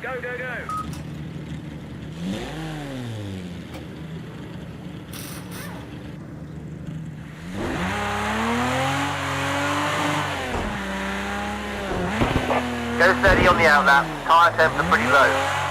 Go, go, go. Go steady on the outlap. Tyre temps are pretty low.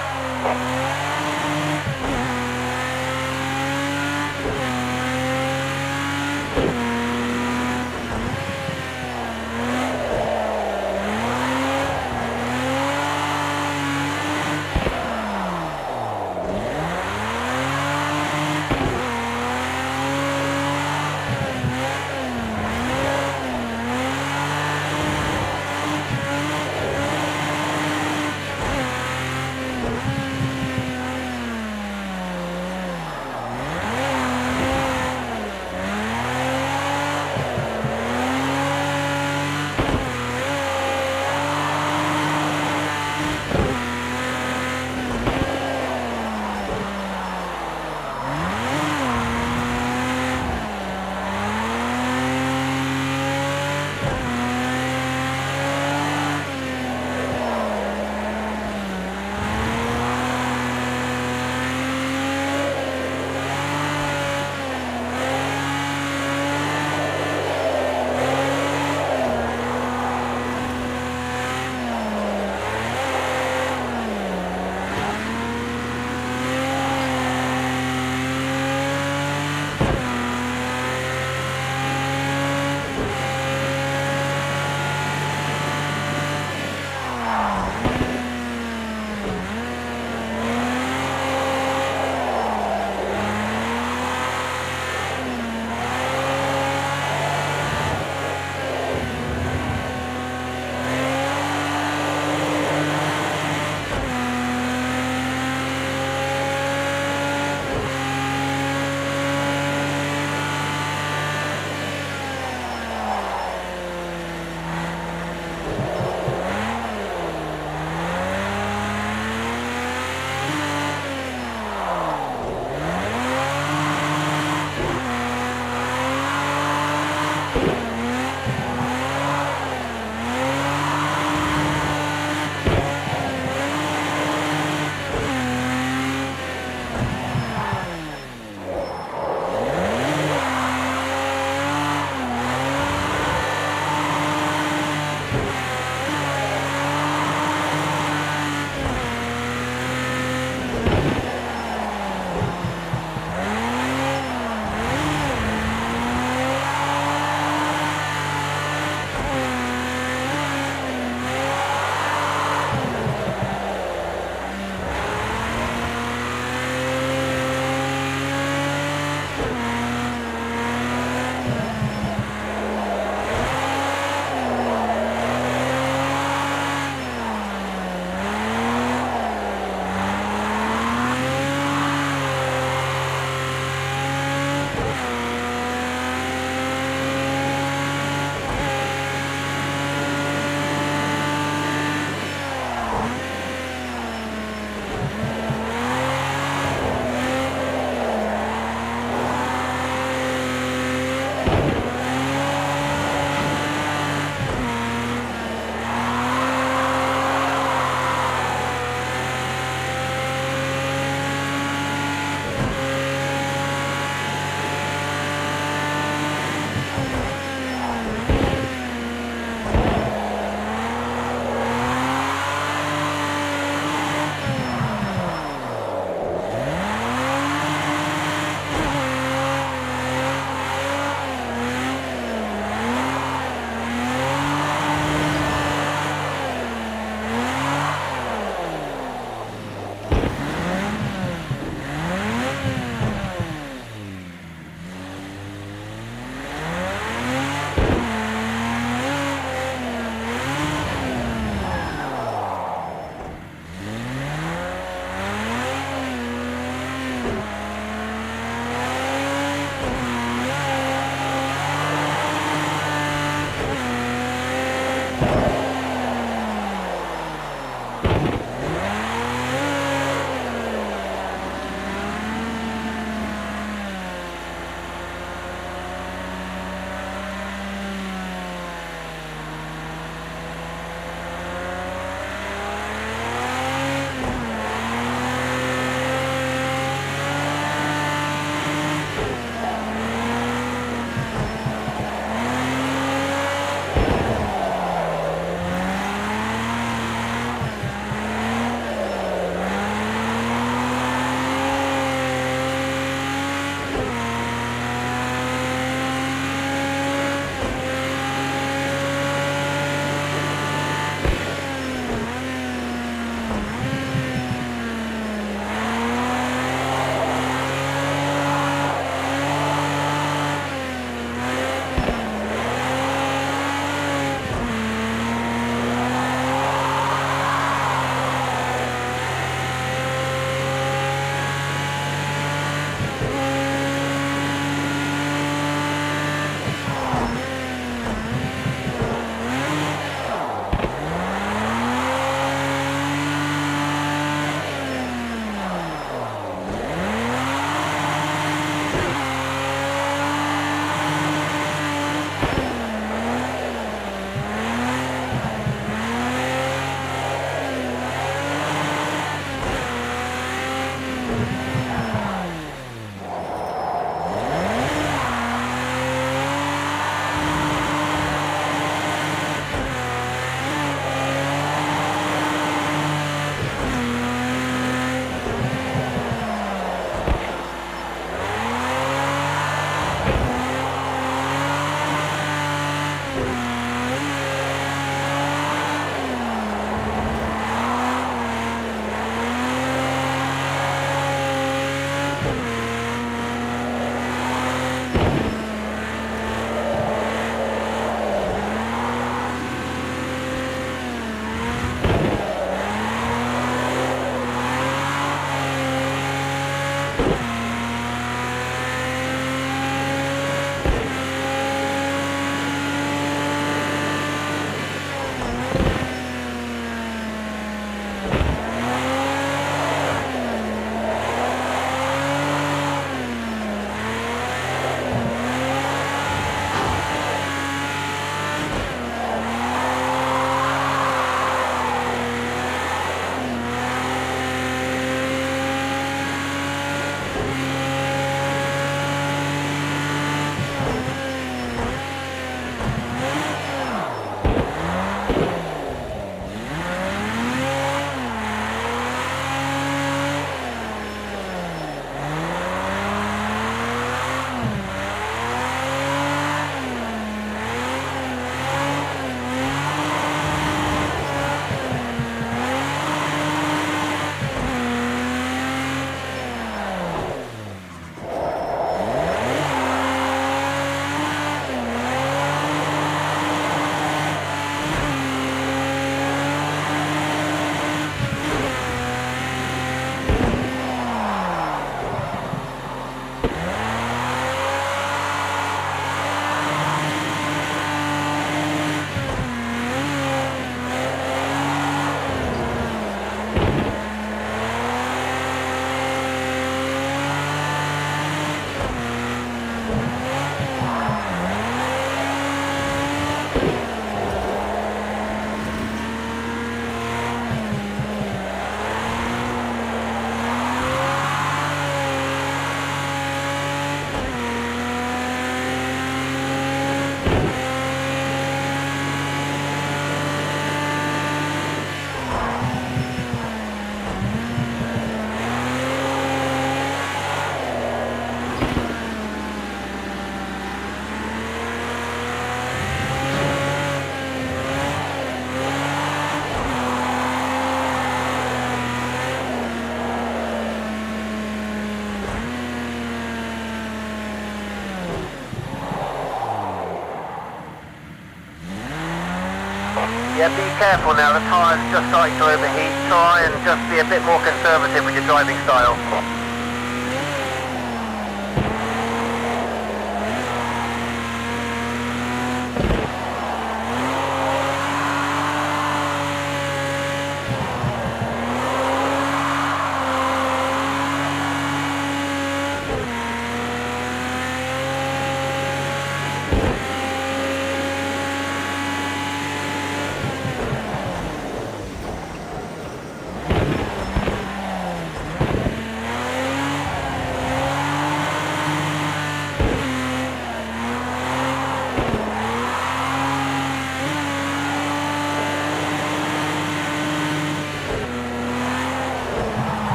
Yeah, be careful now, the tyres are just starting to overheat. Try and just be a bit more conservative with your driving style.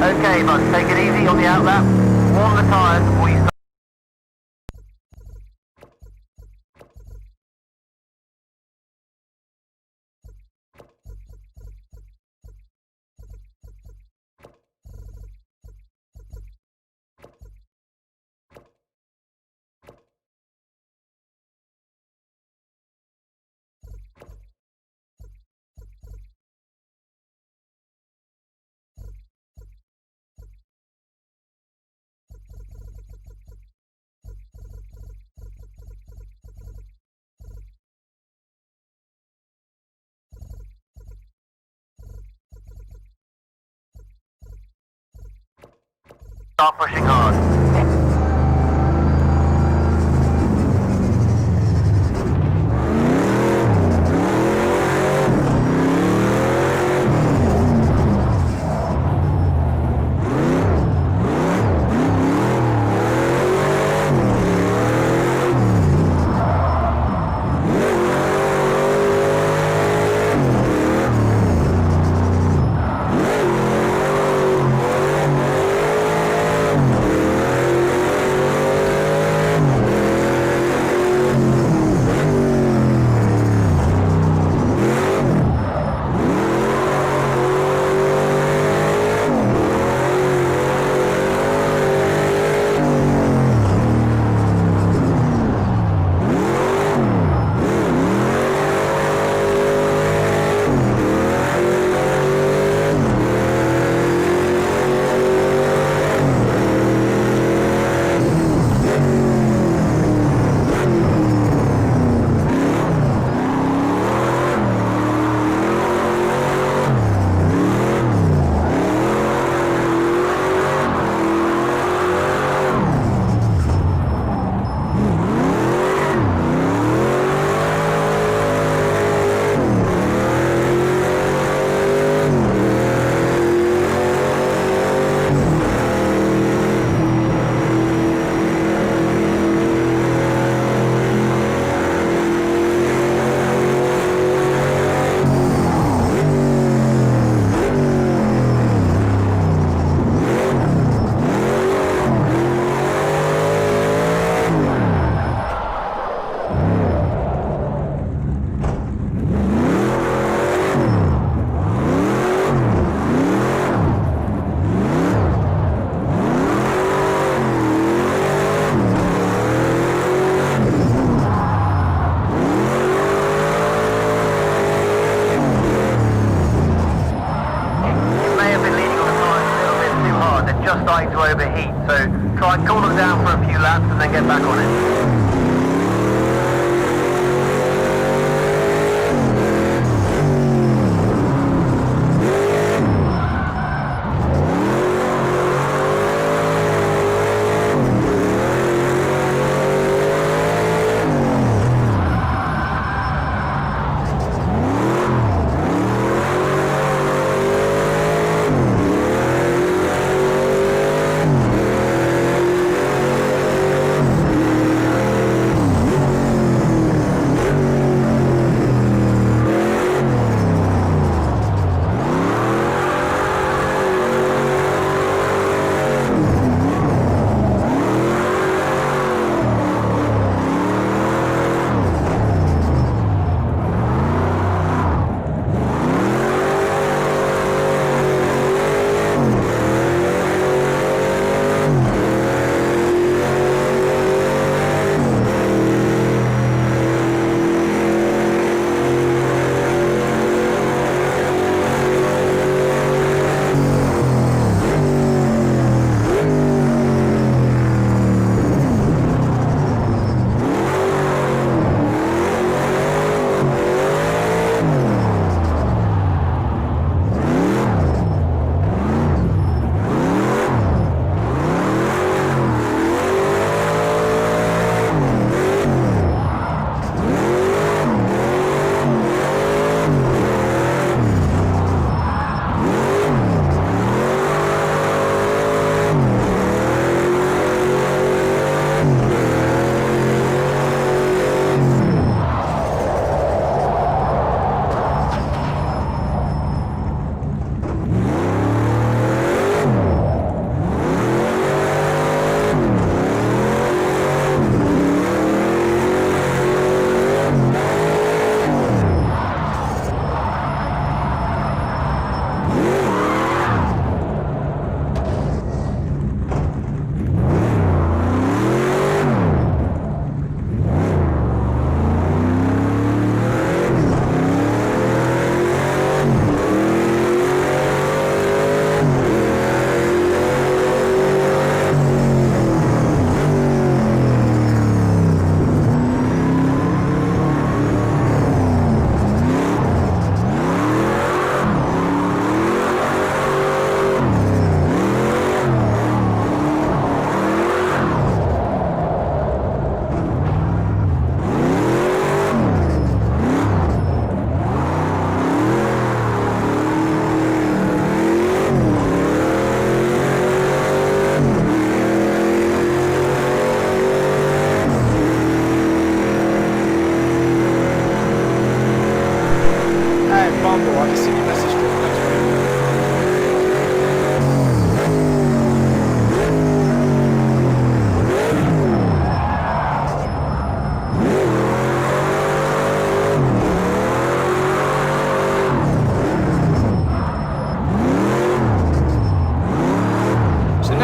Okay, bud, take it easy on the outlap. Warm the tyres before you start. Start pushing hard. Just starting to overheat, so try and cool them down for a few laps and then get back on it.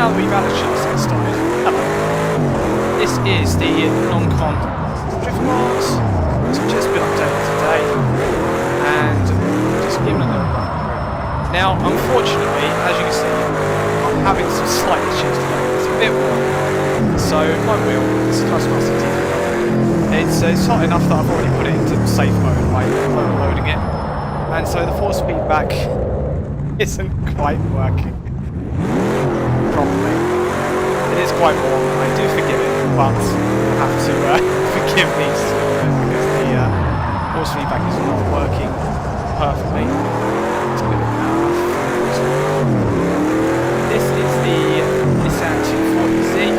now we've actually started. Hello. This is the NonComp Drift Mod. It's just been updated today, and just giving it a little run through. Now, unfortunately, as you can see, I'm having some slight issues today. It's a bit warm, so my wheel is Taskmaster T300. It's hot enough that I've already put it into safe mode by overloading it, and so the force feedback isn't quite working properly. It is quite warm. I do forgive it, but you'll have to forgive me because the force feedback is not working perfectly. It's a bit of This is the Nissan 240Z.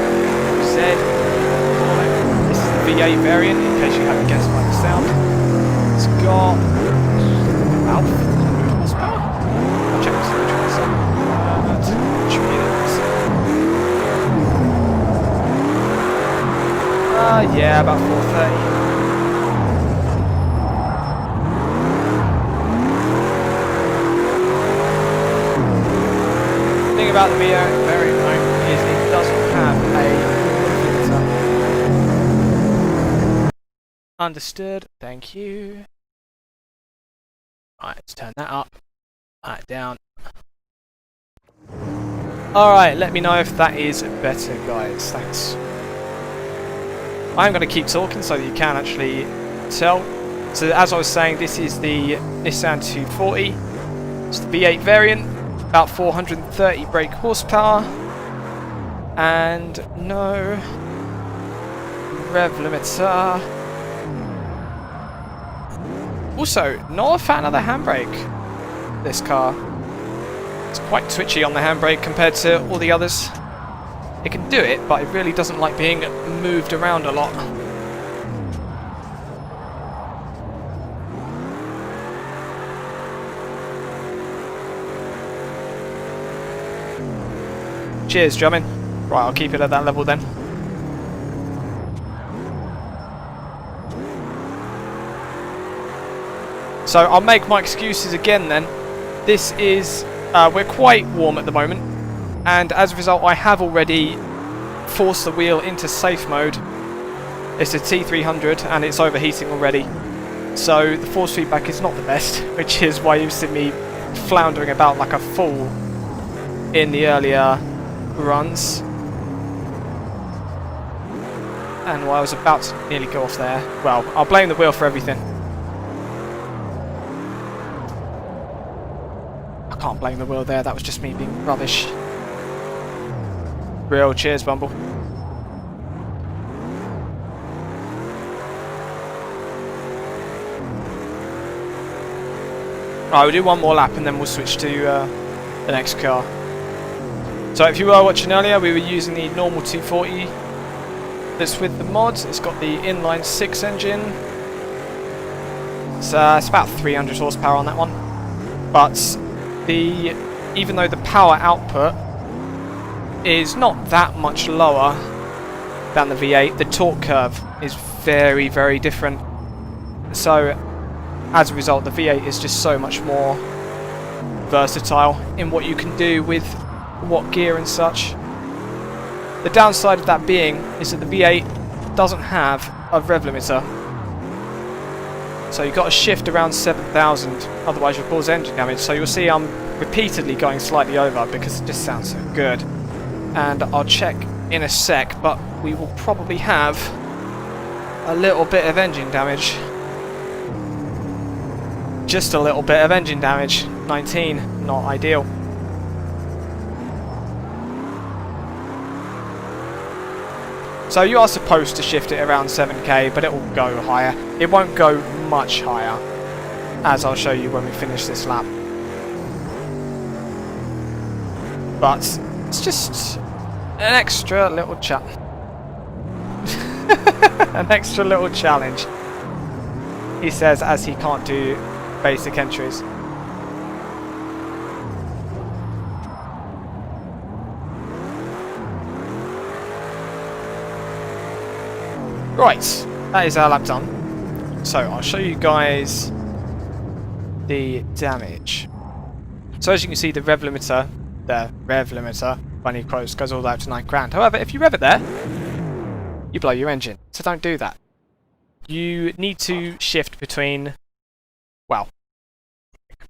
This is the V8 variant, in case you haven't guessed by the sound. It's got about 400 horsepower. I'll check the storage myself. Yeah, about 430. The thing about the V8 variant though is it doesn't have a filter. Understood, thank you. Right, let's turn that up. That down. Alright, let me know if that is better, guys. Thanks. I'm going to keep talking so that you can actually tell. So as I was saying, this is the Nissan 240. It's the V8 variant, about 430 brake horsepower, and no rev limiter. Also, not a fan of the handbrake, this car. It's quite twitchy on the handbrake compared to all the others. It can do it, but it really doesn't like being moved around a lot. Cheers, drumming. Right, I'll keep it at that level then. So I'll make my excuses again then. This is, we're quite warm at the moment. And as a result, I have already forced the wheel into safe mode. It's a T300 and it's overheating already. So the force feedback is not the best, which is why you've seen me floundering about like a fool in the earlier runs. And while I was about to nearly go off there, well, I'll blame the wheel for everything. I can't blame the wheel there, that was just me being rubbish. Real cheers, Bumble. Right, we'll do one more lap and then we'll switch to the next car. So if you were watching earlier, we were using the normal 240 that's with the mod. It's got the inline 6 engine. It's about 300 horsepower on that one. But even though the power output is not that much lower than the V8, the torque curve is very, very different. So as a result, the V8 is just so much more versatile in what you can do with what gear and such. The downside of that being is that the V8 doesn't have a rev limiter. So you've got to shift around 7,000, otherwise you'll cause engine damage. So you'll see I'm repeatedly going slightly over because it just sounds so good. And I'll check in a sec, but we will probably have a little bit of engine damage. Just a little bit of engine damage. 19, not ideal. So you are supposed to shift it around 7k, but it will go higher. It won't go much higher, as I'll show you when we finish this lap. But it's just an extra little an extra little challenge, he says, as he can't do basic entries. Right, that is our lap done. So I'll show you guys the damage. So as you can see, the rev limiter, bunny quotes goes all the way up to 9 grand. However, if you rev it there, you blow your engine. So don't do that. You need to shift between, well,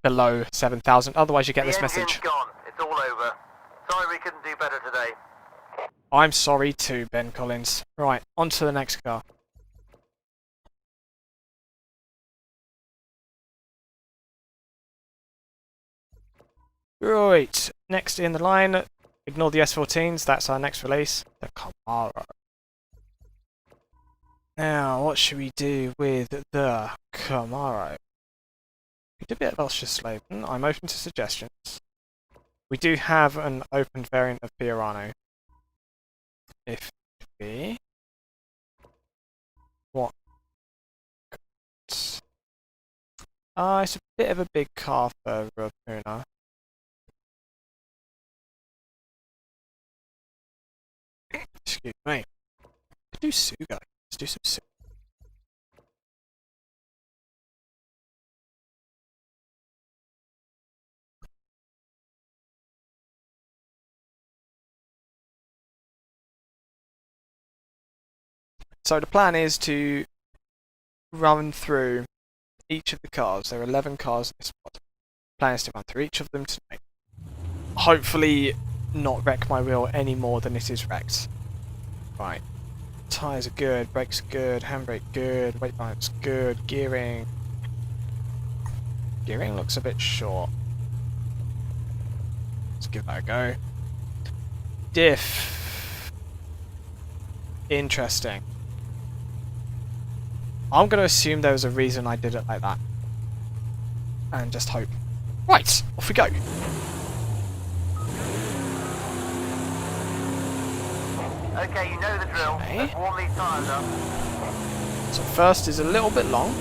below 7,000. Otherwise, you get this message. The engine's gone. It's all over. Sorry we couldn't do better today. I'm sorry too, Ben Collins. Right, on to the next car. Right, next in the line, ignore the S14s, that's our next release, the Chimera. Now, what should we do with the Chimera? We did a bit of Elstrasslaven. I'm open to suggestions. We do have an open variant of Fiorano. If we... What? It's a bit of a big car for Rapuna. Excuse me. Could do Sugo. Let's do some Sugo. So the plan is to run through each of the cars. There are 11 cars in this mod. The plan is to run through each of them tonight. Hopefully not wreck my wheel any more than it is wrecked. Right. Tyres are good, brakes are good, handbrake good, weight balance good, gearing... Gearing looks a bit short. Let's give that a go. Diff. Interesting. I'm going to assume there was a reason I did it like that. And just hope. Right, off we go. Okay, you know the drill. Okay. Let's warm these tyres up. So first is a little bit long.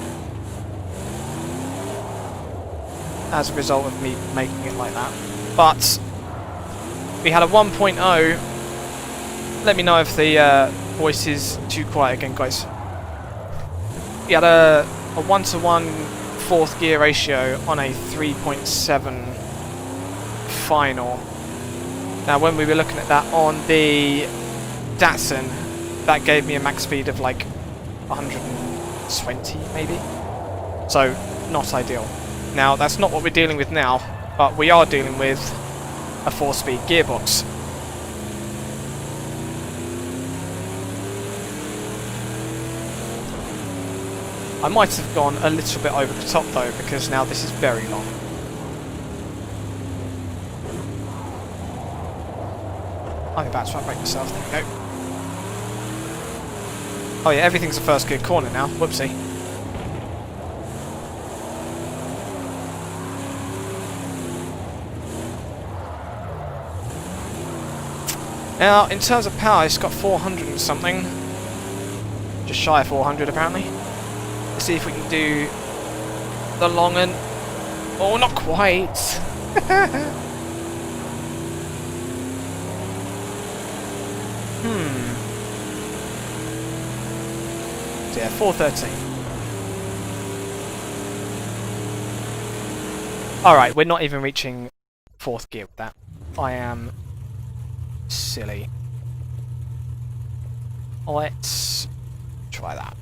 As a result of me making it like that. But we had a 1.0. Let me know if the voice is too quiet again, guys. We had a 1-to-1 fourth gear ratio on a 3.7 final. Now when we were looking at that on the Datsun, that gave me a max speed of like 120 maybe. So not ideal. Now that's not what we're dealing with now, but we are dealing with a 4-speed gearbox. I might have gone a little bit over the top though, because now this is very long. I'm about to outrate myself, there we go. Oh yeah, everything's a first gear corner now, whoopsie. Now, in terms of power, it's got 400 and something. Just shy of 400 apparently. Let's see if we can do the long un. Oh, not quite. So yeah, 413. Alright, we're not even reaching fourth gear with that. I am silly. Let's try that.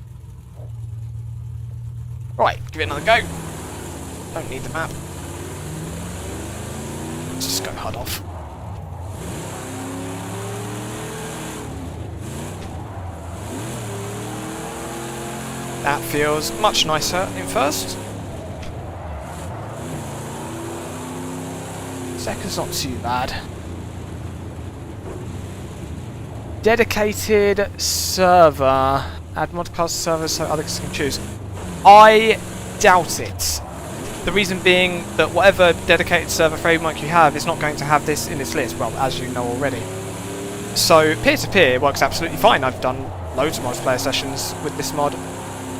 Right, give it another go. Don't need the map. Let's just go hard off. That feels much nicer in first. Second's not too bad. Dedicated server. Add modcast server so others can choose. I doubt it. The reason being that whatever dedicated server framework you have is not going to have this in its list, well, as you know already. So peer-to-peer works absolutely fine. I've done loads of multiplayer sessions with this mod.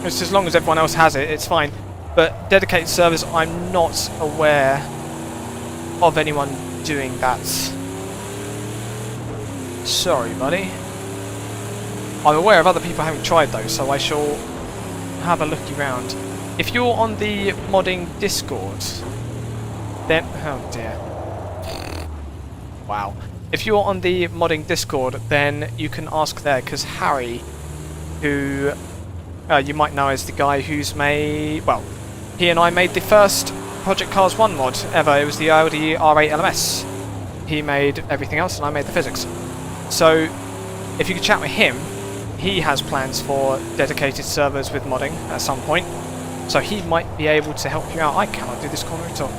It's as long as everyone else has it, it's fine. But dedicated servers, I'm not aware of anyone doing that. Sorry, buddy. I'm aware of other people having tried though, so I shall have a look around. If you're on the modding Discord, then... oh dear. wow. If you're on the modding Discord, then you can ask there, because Harry, who you might know as the guy who's made, well, he and I made the first Project Cars 1 mod ever. It was the Audi R8 LMS. He made everything else and I made the physics. So if you could chat with him, he has plans for dedicated servers with modding at some point. So he might be able to help you out. I cannot do this corner at all.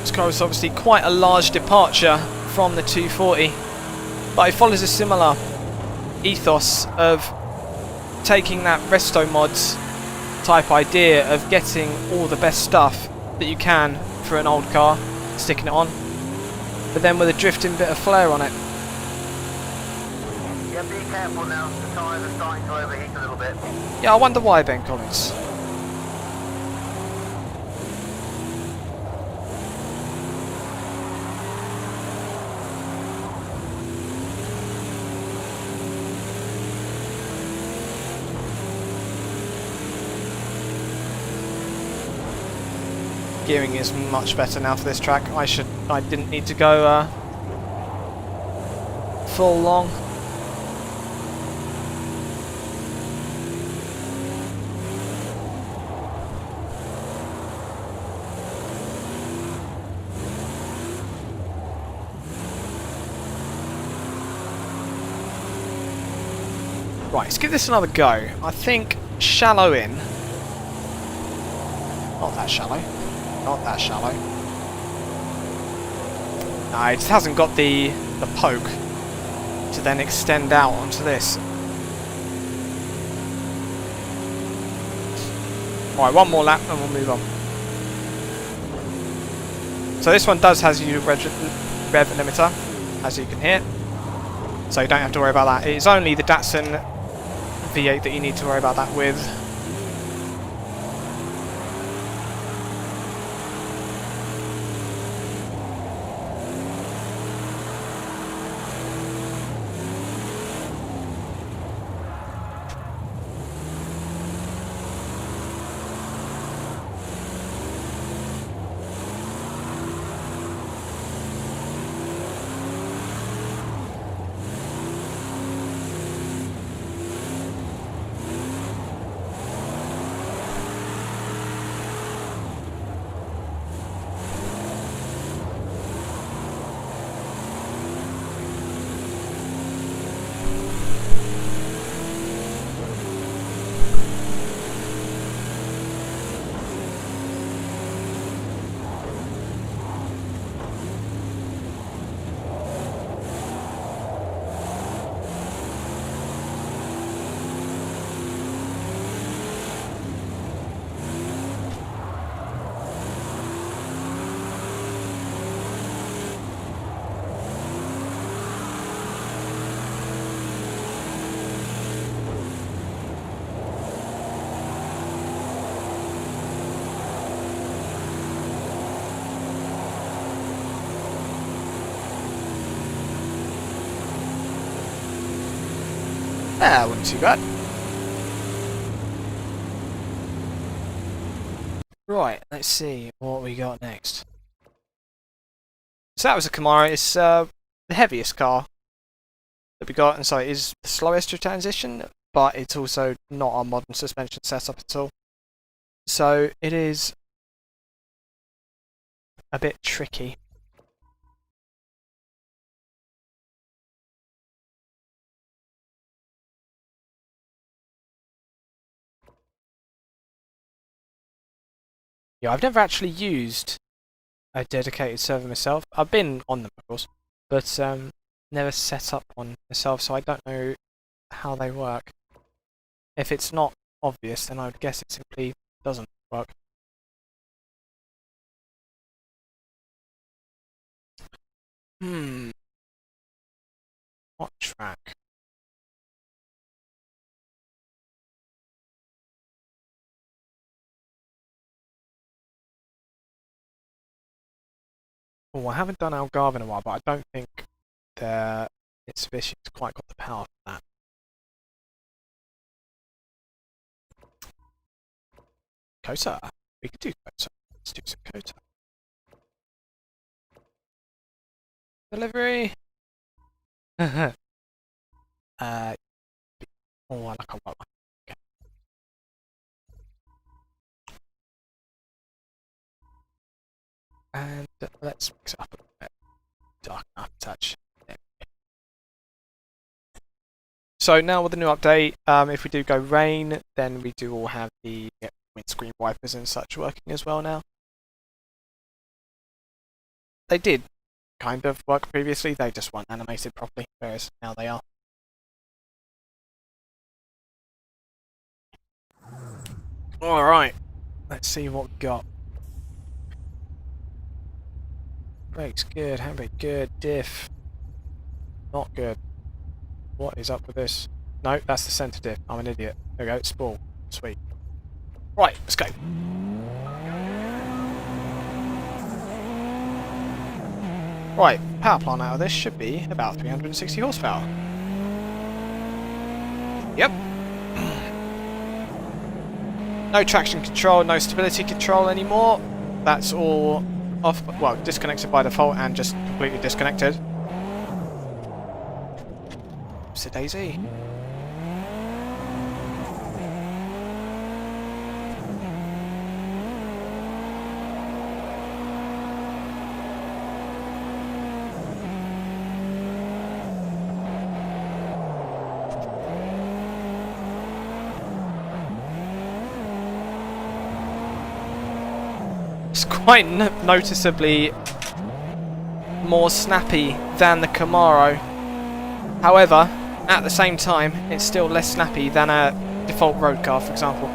This car is obviously quite a large departure from the 240, but it follows a similar ethos of taking that resto mods type idea of getting all the best stuff that you can for an old car, sticking it on, but then with a drifting bit of flair on it. Yeah, be careful now, the tyres are starting to overheat a little bit. Yeah, I wonder why, Ben Collins. Gearing is much better now for this track. I didn't need to go full long. Right, let's give this another go. I think shallow in. Not that shallow. Not that shallow. No, it just hasn't got the poke to then extend out onto this. Alright, one more lap and we'll move on. So this one does has you rev limiter, as you can hear. So you don't have to worry about that. It's only the Datsun V8 that you need to worry about that with. Ah, wasn't too bad. Right, let's see what we got next. So that was a Chimera. It's the heaviest car that we got, and so it is the slowest to transition, but it's also not a modern suspension setup at all. So it is a bit tricky. Yeah, I've never actually used a dedicated server myself. I've been on them, of course, but never set up one myself, so I don't know how they work. If it's not obvious, then I would guess it simply doesn't work. What track? Oh, I haven't done Algarve in a while, but I don't think their Mitsubishi's quite got the power for that. Kota. We could do Kota. Let's do some Kota. Delivery. Oh, I like a white one. Okay. And let's mix it up a bit. Dark enough touch. There. So now with the new update, if we do go rain, then we do all have the windscreen wipers and such working as well now. They did kind of work previously, they just weren't animated properly, whereas now they are. Alright, let's see what we got. Brakes good, handbrake good, diff not good. What is up with this? No, that's the centre diff. I'm an idiot. There we go, spool. Sweet. Right, let's go. Right, power plant out of this should be about 360 horsepower. Yep. No traction control, no stability control anymore. That's all off, well, disconnected by default and just completely disconnected. It's a daisy. It's quite noticeably more snappy than the Chimera. However, at the same time, it's still less snappy than a default road car, for example.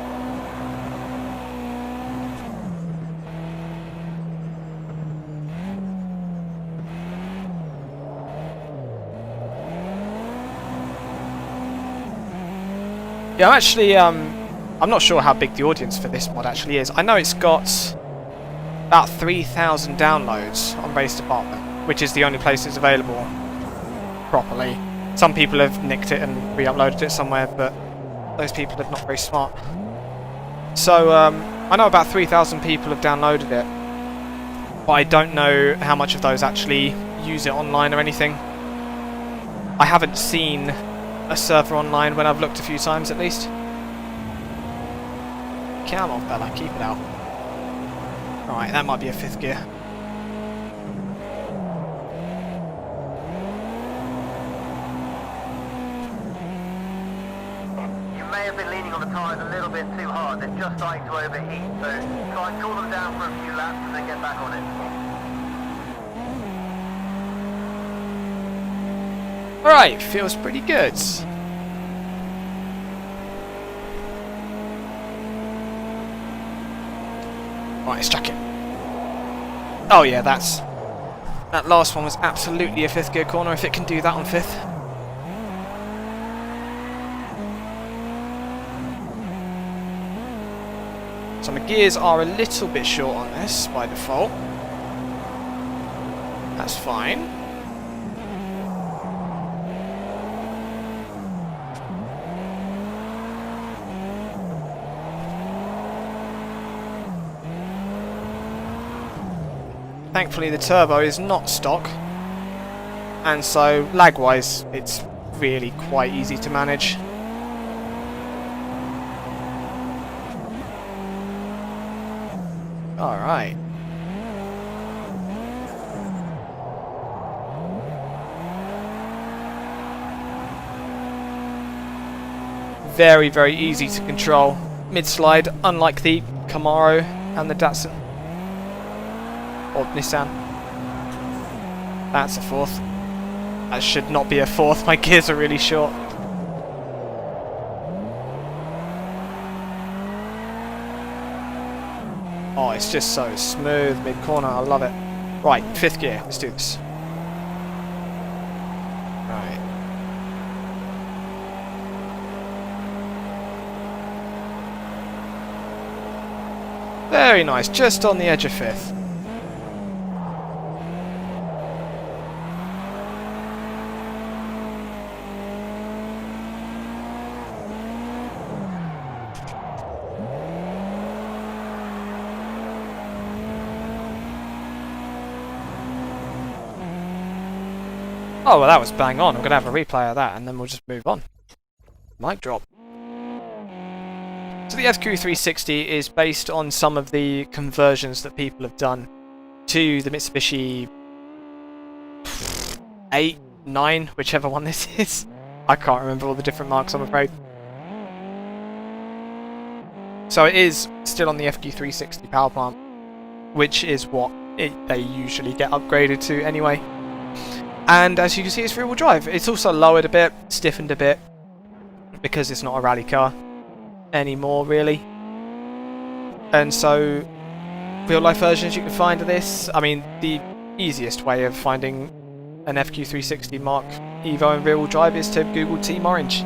Yeah, I'm not sure how big the audience for this mod actually is. I know it's got about 3,000 downloads on Race Department, which is the only place it's available properly. Some people have nicked it and re-uploaded it somewhere, but those people are not very smart. So I know about 3,000 people have downloaded it, but I don't know how much of those actually use it online or anything. I haven't seen a server online when I've looked a few times at least. Come on, Bella, keep it out. Right, that might be a 5th gear. You may have been leaning on the tyres a little bit too hard. They're just starting to overheat, so try and cool them down for a few laps and then get back on it. Alright, feels pretty good. Right, let's chuck it. Oh yeah, that last one was absolutely a 5th gear corner if it can do that on 5th. So my gears are a little bit short on this by default. That's fine. Thankfully the turbo is not stock, and so lag-wise it's really quite easy to manage. Alright. Very, very easy to control mid-slide, unlike the Chimera and the Datsun. Or Nissan. That's a 4th. That should not be a 4th, my gears are really short. Oh, it's just so smooth mid-corner, I love it. Right, 5th gear, let's do this. Right. Very nice, just on the edge of 5th. Oh, well that was bang on. I'm going to have a replay of that and then we'll just move on. Mic drop. So the FQ360 is based on some of the conversions that people have done to the Mitsubishi 8, 9, whichever one this is. I can't remember all the different marks, I'm afraid. So it is still on the FQ360 power plant, which is what they usually get upgraded to anyway. And as you can see, it's rear-wheel drive. It's also lowered a bit, stiffened a bit, because it's not a rally car anymore, really. And so, real-life versions you can find of this. I mean, the easiest way of finding an FQ360 Mark Evo in rear-wheel drive is to Google Team Orange.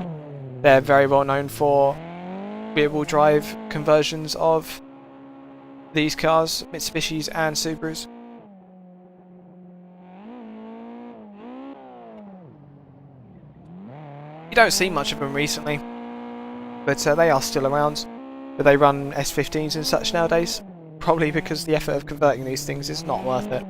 They're very well known for rear-wheel drive conversions of these cars, Mitsubishis and Subarus. You don't see much of them recently, but they are still around. But they run S15s and such nowadays, probably because the effort of converting these things is not worth it.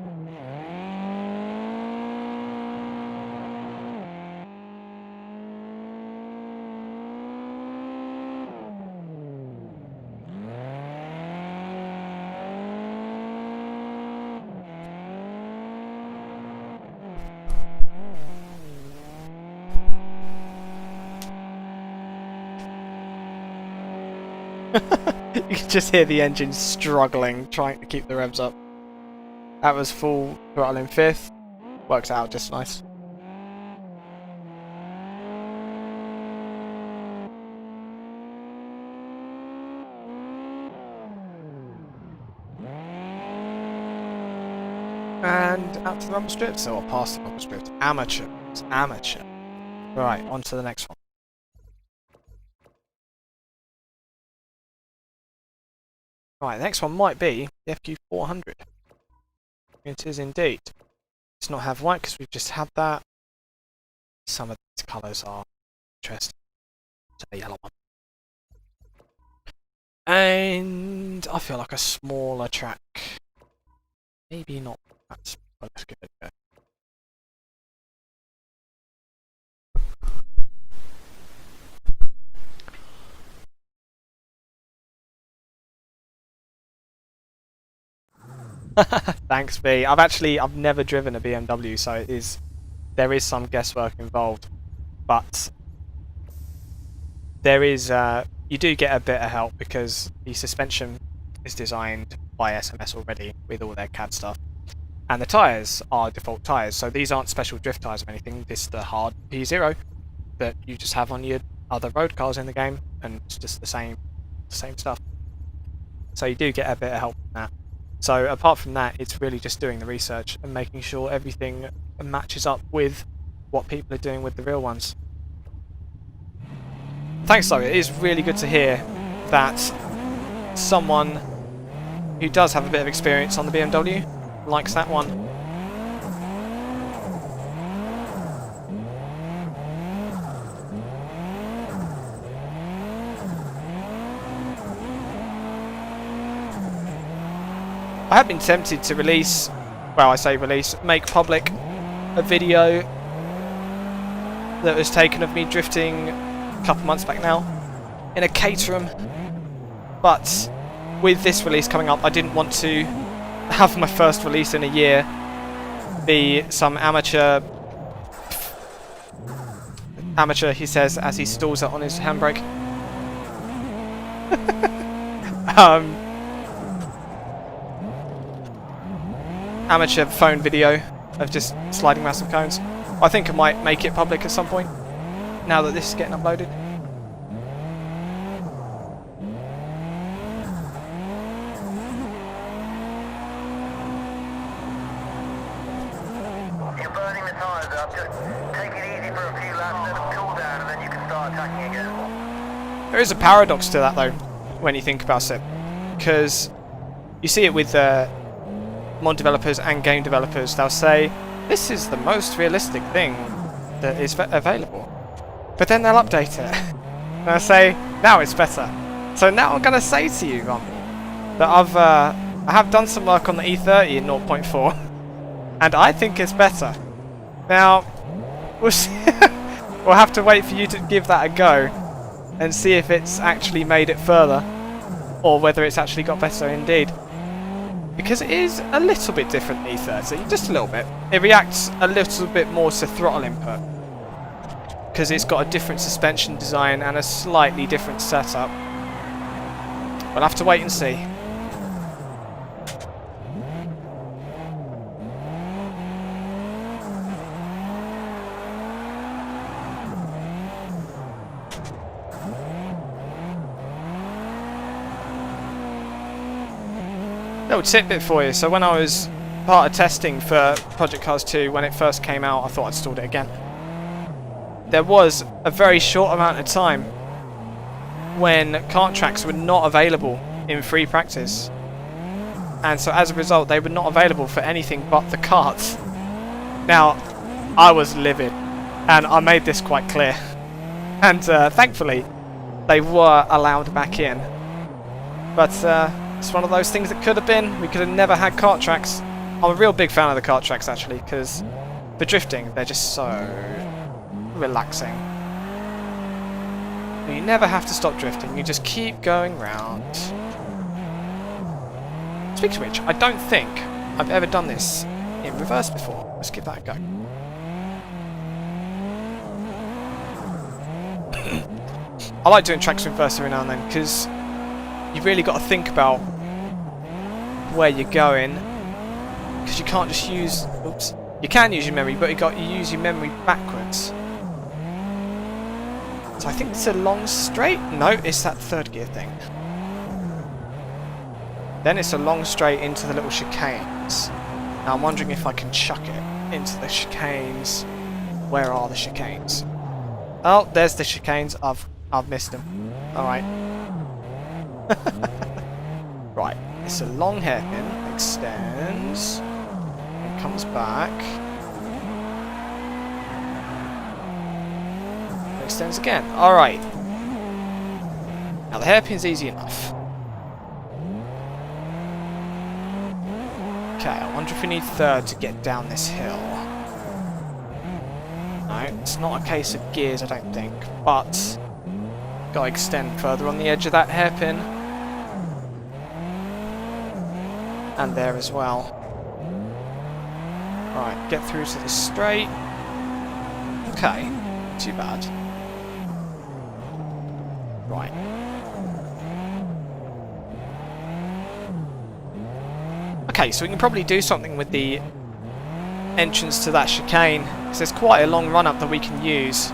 You can just hear the engine struggling, trying to keep the revs up. That was full throttle in 5th. Works out just nice. And out to the rumble strip, or past the rumble strip. Amateur. It's amateur. Right, on to the next one. Right, the next one might be the FQ400. It is indeed. Let's not have white because we've just had that. Some of these colours are interesting. So the yellow one. And I feel like a smaller track. Maybe not that small, but let's give it a go. Thanks, B. I've never driven a BMW, so there is some guesswork involved, but there is you do get a bit of help because the suspension is designed by SMS already with all their CAD stuff, and the tyres are default tyres, so these aren't special drift tyres or anything. This is the hard P0 that you just have on your other road cars in the game, and it's just the same stuff. So you do get a bit of help from that. So apart from that, it's really just doing the research and making sure everything matches up with what people are doing with the real ones. Thanks though, it is really good to hear that someone who does have a bit of experience on the BMW likes that one. I have been tempted to release, well I say release, make public a video that was taken of me drifting a couple months back now in a Caterham, but with this release coming up I didn't want to have my first release in a year be some amateur, he says as he stalls it on his handbrake. Amateur phone video of just sliding massive cones. I think I might make it public at some point now that this is getting uploaded. You're burning the tyres up. Just take it easy for a few laps, let them cool down, and then you can start attacking again. There is a paradox to that though, when you think about it, because you see it with mod developers and game developers. They'll say, this is the most realistic thing that is available. But then they'll update it. And they'll say, now it's better. So now I'm going to say to you, that I have done some work on the E30 in 0.4. And I think it's better. Now, we'll see. We'll have to wait for you to give that a go. And see if it's actually made it further. Or whether it's actually got better indeed. Because it is a little bit different than E30, just a little bit. It reacts a little bit more to throttle input. Because it's got a different suspension design and a slightly different setup. We'll have to wait and see. Little tidbit for you. So when I was part of testing for Project Cars 2 when it first came out, I thought I'd installed it again. There was a very short amount of time when kart tracks were not available in free practice, and so as a result they were not available for anything but the karts. Now I was livid, and I made this quite clear, and thankfully they were allowed back in, but it's one of those things that could have been. We could have never had kart tracks. I'm a real big fan of the kart tracks actually, because the drifting, they're just so relaxing. You never have to stop drifting, you just keep going round. Speaking of which, I don't think I've ever done this in reverse before. Let's give that a go. I like doing tracks in reverse every now and then, because you've really got to think about where you're going, because you can't just use, oops, you can use your memory, but you use your memory backwards. So I think it's a long straight. No, it's that third gear thing. Then it's a long straight into the little chicanes. Now I'm wondering if I can chuck it into the chicanes. Where are the chicanes? Oh, there's the chicanes. I've missed them. All right. Right, it's a long hairpin, extends, and comes back, and extends again. Alright. Now the hairpin's easy enough. Okay, I wonder if we need third to get down this hill. No, it's not a case of gears, I don't think, but gotta extend further on the edge of that hairpin. And there as well. Right, get through to the straight. Okay, too bad. Right. Okay, so we can probably do something with the entrance to that chicane, because there's quite a long run up that we can use.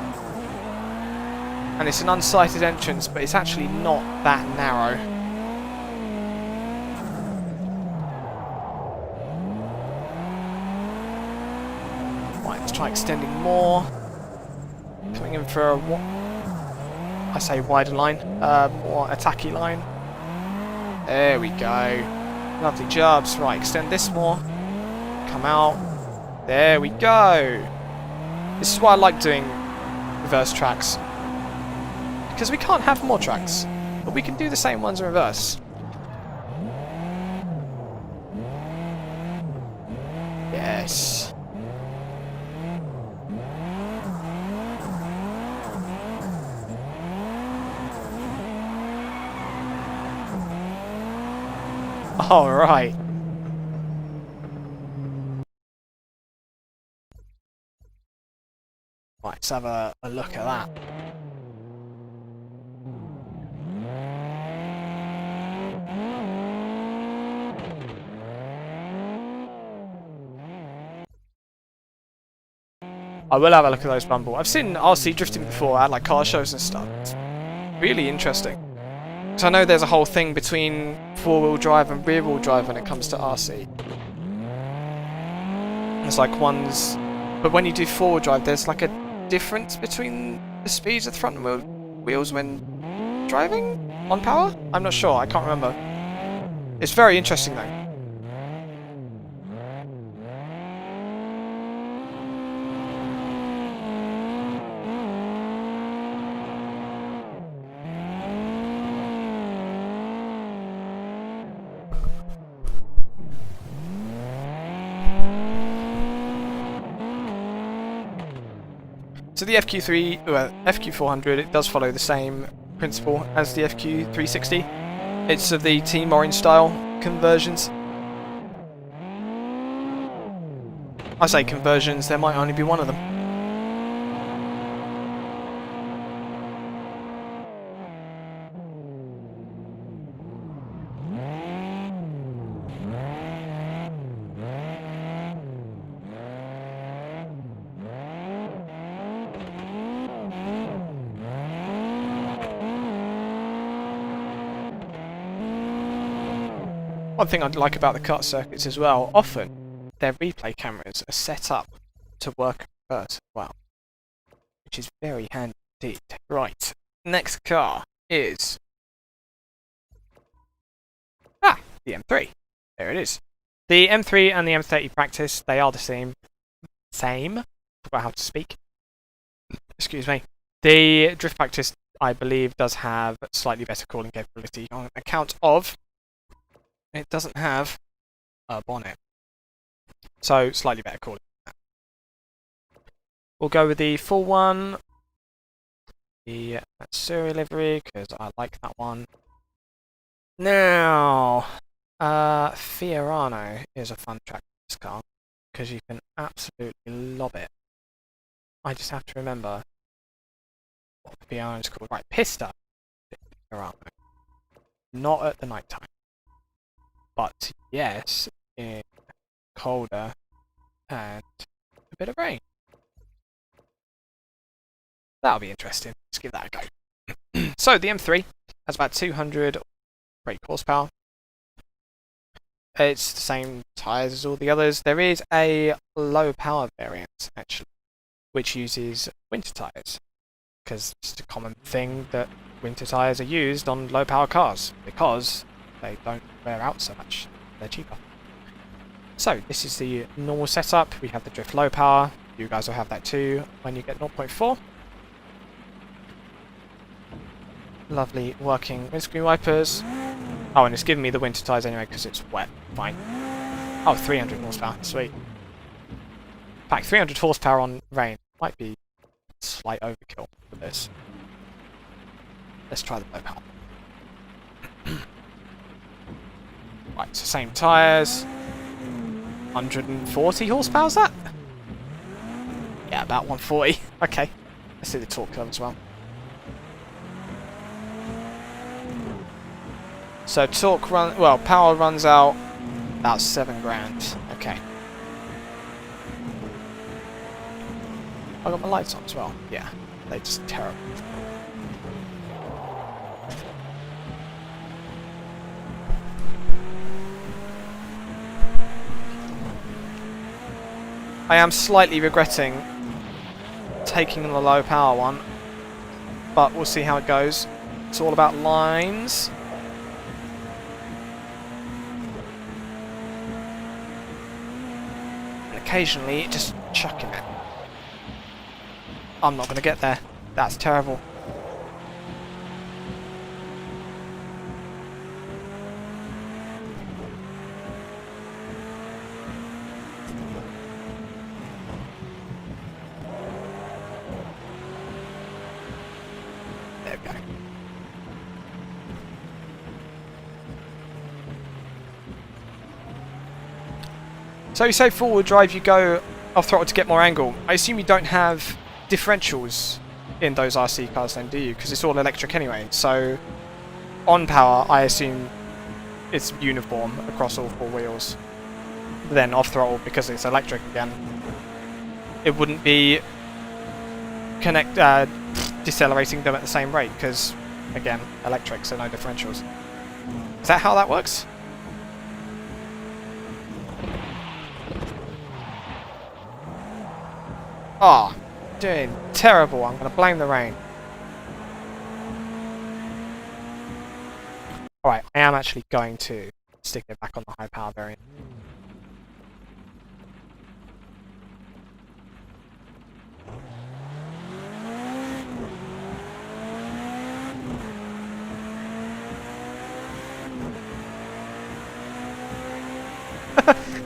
And it's an unsighted entrance, but it's actually not that narrow. Right, let's try extending more. Coming in for a, I say wider line, more attacky line. There we go. Lovely jobs. Right, extend this more. Come out. There we go. This is why I like doing reverse tracks. Because we can't have more tracks, but we can do the same ones in reverse. Yes. All right. Right, let's have a look at that. I will have a look at those Bumble. I've seen RC drifting before at like car shows and stuff. It's really interesting. Because I know there's a whole thing between four-wheel drive and rear-wheel drive when it comes to RC. It's like one's... But when you do four-wheel drive, there's like a difference between the speeds of the front wheels when driving on power? I'm not sure, I can't remember. It's very interesting though. So the FQ400, it does follow the same principle as the FQ360. It's of the Team Orange style conversions. I say conversions, there might only be one of them. One thing I like about the kart circuits as well, often their replay cameras are set up to work first as well, which is very handy indeed. Right, next car is the M3. There it is. The M3 and the M30 practice, they are the same. Forgot how to speak. Excuse me. The drift practice, I believe, does have slightly better cooling capability on account of it doesn't have a bonnet, so slightly better cooling. We'll go with the full one, the Matsuri livery, because I like that one. Now, Fiorano is a fun track for this car, because you can absolutely lob it. I just have to remember what Fiorano is called. Right, Pista Fiorano. Not at the night time. But yes, in colder and a bit of rain. That'll be interesting. Let's give that a go. So the M3 has about 200 brake horsepower. It's the same tyres as all the others. There is a low power variant actually, which uses winter tyres, because it's a common thing that winter tyres are used on low power cars because they don't wear out so much. They're cheaper. So this is the normal setup. We have the drift low power. You guys will have that too when you get 0.4. Lovely working windscreen wipers. Oh, and it's giving me the winter tyres anyway because it's wet. Fine. Oh, 300 horsepower. Sweet. In fact, 300 horsepower on rain might be a slight overkill for this. Let's try the low power. Right, so same tyres. 140 horsepower, is that? Yeah, about 140. Okay. Let's see the torque curve as well. So power runs out about 7 grand. Okay. I got my lights on as well. Yeah, they're just terrible. I am slightly regretting taking the low power one, but we'll see how it goes. It's all about lines. And occasionally just chucking it. I'm not going to get there. That's terrible. There we go. So you say forward drive, you go off throttle to get more angle. I assume you don't have differentials in those RC cars then, do you? Because it's all electric anyway. So on power, I assume it's uniform across all 4 wheels. Then off throttle, because it's electric again, it wouldn't be decelerating them at the same rate, because again, electric, so no differentials. Is that how that works? Ah, doing terrible. I'm going to blame the rain. Alright, I am actually going to stick it back on the high power variant.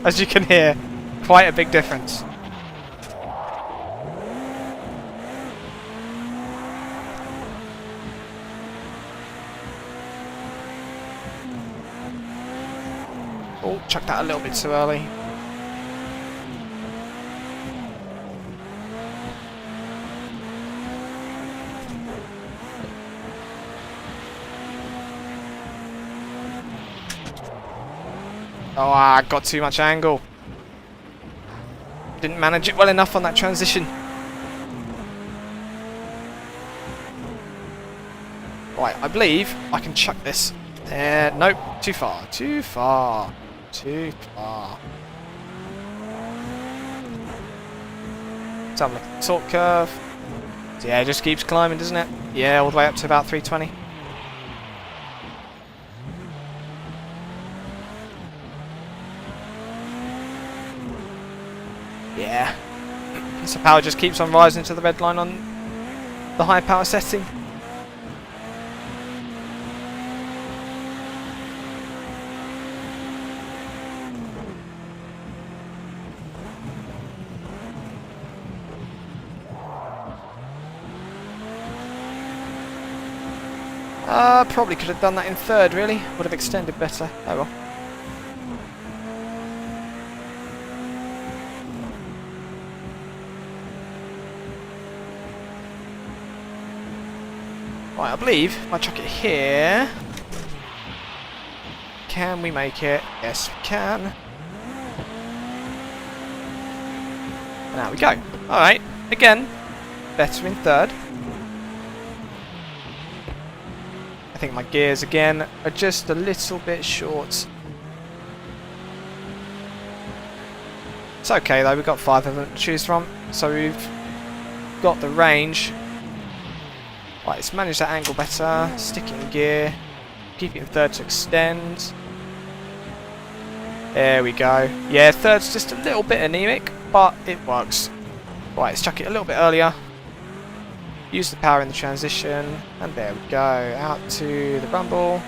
As you can hear, quite a big difference. Oh, chucked that a little bit too early. Oh, I got too much angle. Didn't manage it well enough on that transition. Right, I believe I can chuck this. Nope, too far, too far, too far. Let's have a look at the torque curve. So yeah, it just keeps climbing, doesn't it? Yeah, all the way up to about 320. Yeah. So power just keeps on rising to the red line on the high power setting. Probably could have done that in third, really. Would have extended better. Oh well. Right, I believe if I chuck it here. Can we make it? Yes, we can. And there we go. Alright, again, better in third. I think my gears again are just a little bit short. It's okay though, we've got 5 of them to choose from, so we've got the range. Right, let's manage that angle better, stick it in gear, keep it in third to extend. There we go. Yeah, third's just a little bit anemic, but it works. Right, let's chuck it a little bit earlier. Use the power in the transition, and there we go, out to the rumble.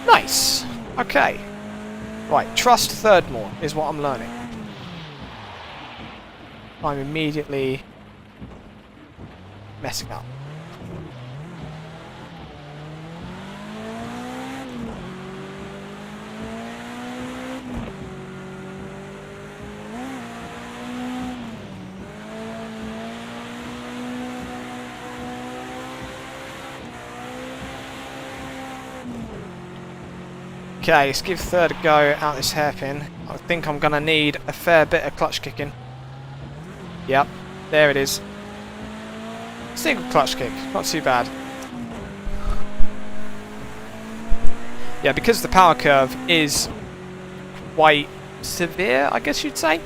Nice! Okay. Right, trust third more is what I'm learning. I'm immediately messing up. Okay, let's give third a go out this hairpin. I think I'm going to need a fair bit of clutch kicking. Yep, there it is. Single clutch kick, not too bad. Yeah, because the power curve is quite severe, I guess you'd say.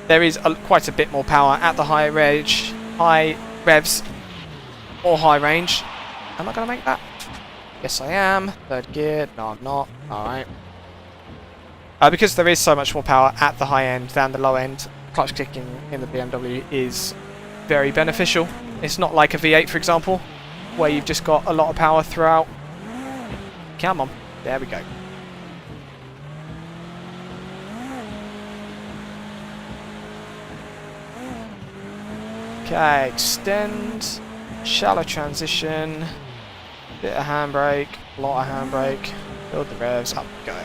There is quite a bit more power at the high revs or high range. Am I going to make that? Yes, I am. Third gear. No, I'm not. Alright. Because there is so much more power at the high end than the low end, clutch kicking in the BMW is very beneficial. It's not like a V8, for example, where you've just got a lot of power throughout. Come on. There we go. Okay, extend. Shallow transition. Bit of handbrake, a lot of handbrake, build the revs, up we go.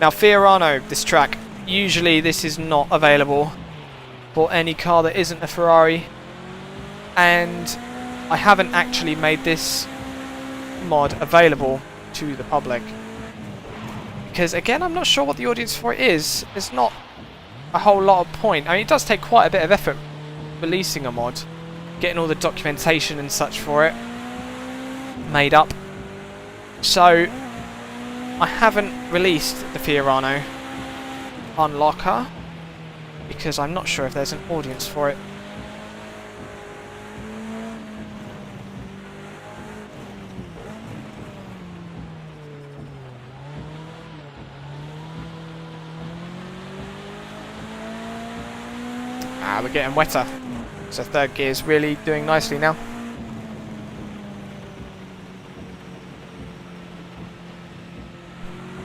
Now Fiorano, this track, usually this is not available for any car that isn't a Ferrari, and I haven't actually made this mod available to the public because again I'm not sure what the audience for it is. There's not a whole lot of point. I mean, it does take quite a bit of effort releasing a mod, getting all the documentation and such for it made up. So I haven't released the Fiorano. unlocker, because I'm not sure if there's an audience for it. Ah, we're getting wetter. So third gear is really doing nicely now.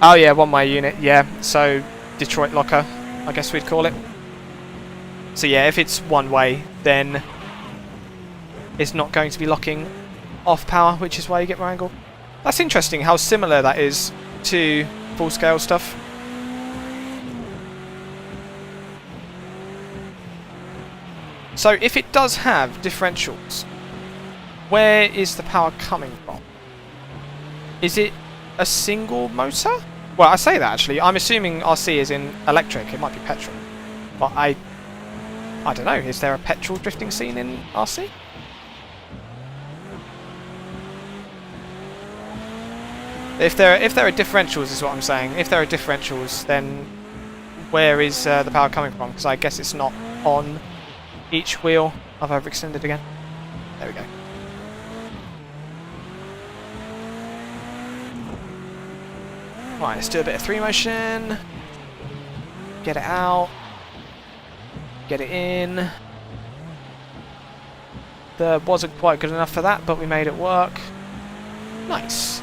Oh yeah, one-way unit, yeah. So Detroit locker, I guess we'd call it. So yeah, if it's one way, then it's not going to be locking off power, which is why you get more angle. That's interesting how similar that is to full-scale stuff. So if it does have differentials, where is the power coming from? Is it a single motor? Well, I say that actually. I'm assuming RC is in electric. It might be petrol. But I don't know. Is there a petrol drifting scene in RC? If there are differentials, is what I'm saying. If there are differentials, then where is the power coming from? Because I guess it's not on each wheel. I've overextended again. There we go. Right, let's do a bit of three motion. Get it out. Get it in. Third wasn't quite good enough for that, but we made it work. Nice.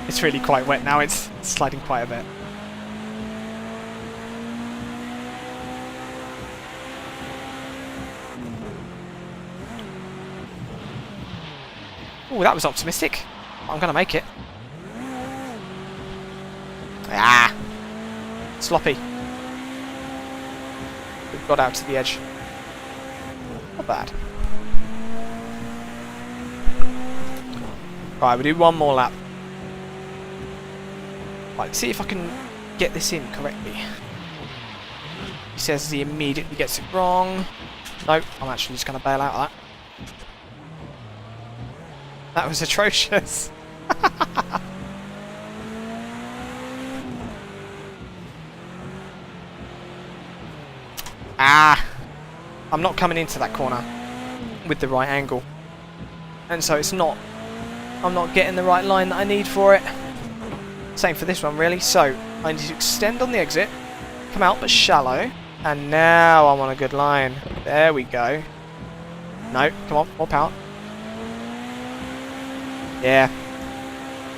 It's really quite wet now, it's sliding quite a bit. Oh, that was optimistic. I'm going to make it. Ah! Sloppy. We've got out to the edge. Not bad. Right, we'll do one more lap. Right, let's see if I can get this in correctly. He says he immediately gets it wrong. Nope, I'm actually just going to bail out of that. That was atrocious. Ah! I'm not coming into that corner with the right angle. And so I'm not getting the right line that I need for it. Same for this one really. So I need to extend on the exit, come out but shallow, and now I'm on a good line. There we go. No, come on, more power. Yeah.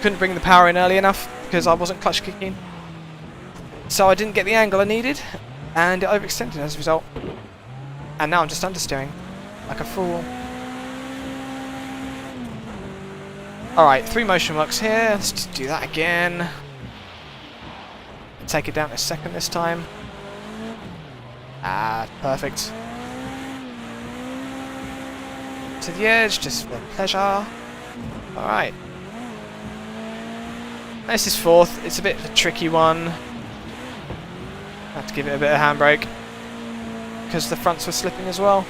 Couldn't bring the power in early enough because I wasn't clutch kicking. So I didn't get the angle I needed, and it overextended as a result. And now I'm just understeering like a fool. Alright, three motion works here. Let's just do that again. Take it down to second this time. Ah, perfect. To the edge, just for pleasure. Alright. This is fourth. It's a bit of a tricky one. Have to give it a bit of handbrake. Because the fronts were slipping as well.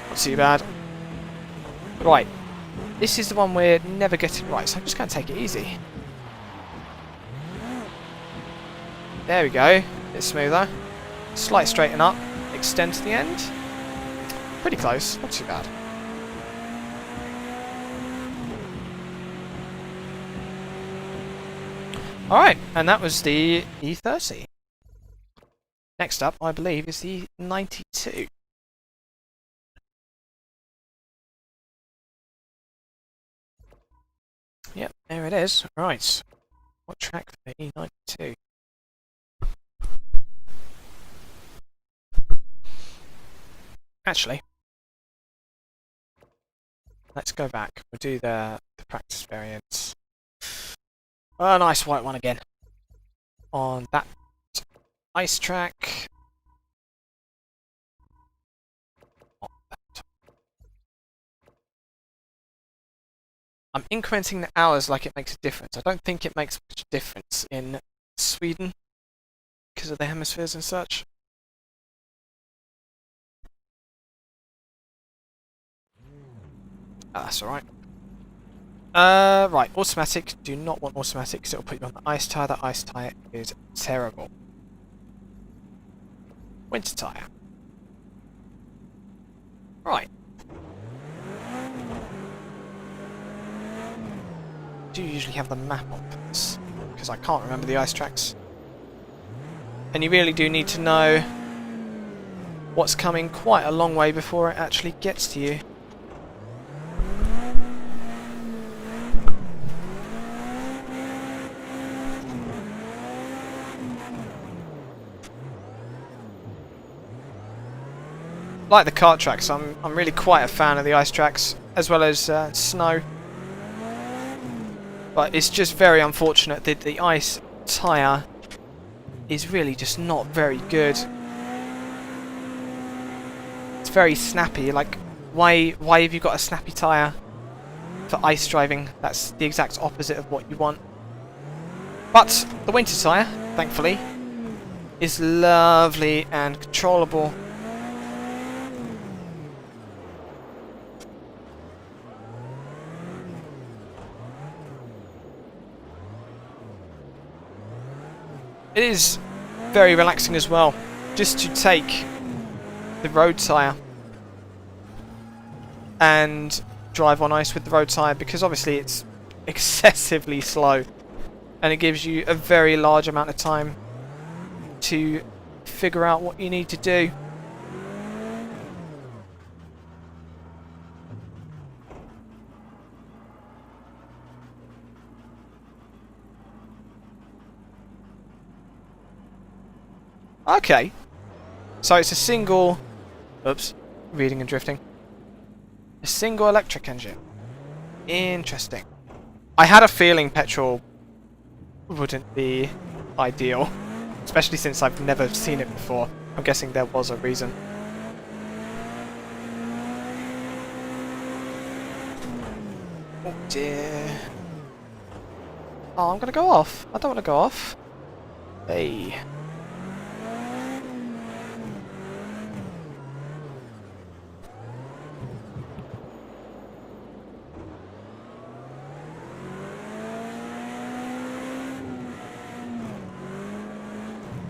Not too bad. Right. This is the one we're never getting right, so I'm just going to take it easy. There we go. A bit smoother. Slight straighten up. Extend to the end. Pretty close. Not too bad. Alright, and that was the E30. Next up, I believe, is the 92. Yep, there it is. Right. What track for the E92? Actually, let's go back. We'll do the practice variants. Oh, nice white one again. On that ice track. I'm incrementing the hours like it makes a difference. I don't think it makes much difference in Sweden because of the hemispheres and such. Oh, that's alright. Right, automatic. Do not want automatic because it'll put you on the ice tyre. That ice tyre is terrible. Winter tyre. Right. Do you usually have the map on for this? Because I can't remember the ice tracks. And you really do need to know what's coming quite a long way before it actually gets to you. Like the kart tracks, I'm really quite a fan of the ice tracks, as well as snow. But it's just very unfortunate that the ice tyre is really just not very good. It's very snappy. Like, why have you got a snappy tyre for ice driving? That's the exact opposite of what you want. But the winter tyre, thankfully, is lovely and controllable. It is very relaxing as well, just to take the road tyre and drive on ice with the road tyre, because obviously it's excessively slow and it gives you a very large amount of time to figure out what you need to do. Okay, so it's a single, oops, reading and drifting, a single electric engine. Interesting. I had a feeling petrol wouldn't be ideal, especially since I've never seen it before. I'm guessing there was a reason. Oh dear. Oh, I'm gonna go off. I don't want to go off. Hey.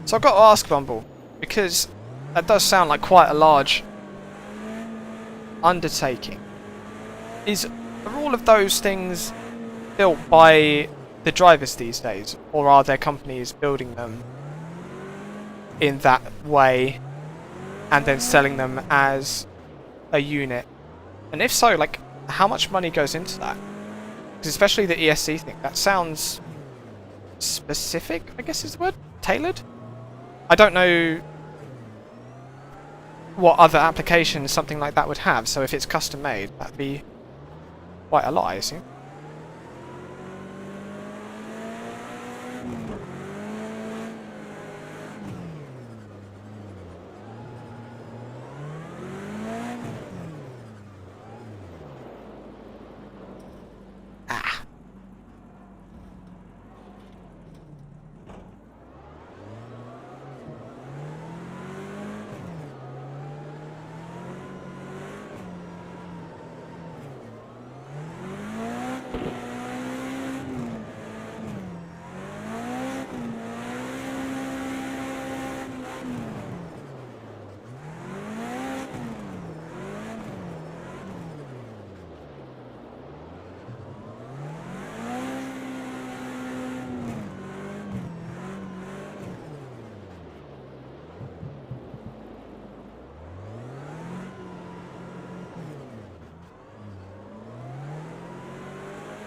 So I've got to ask Bumble, because that does sound like quite a large undertaking. Are all of those things built by the drivers these days, or are there companies building them in that way and then selling them as a unit? And if so, like, how much money goes into that? Because especially the ESC thing, that sounds specific, I guess is the word? Tailored? I don't know what other applications something like that would have, so if it's custom made, that'd be quite a lot, I assume.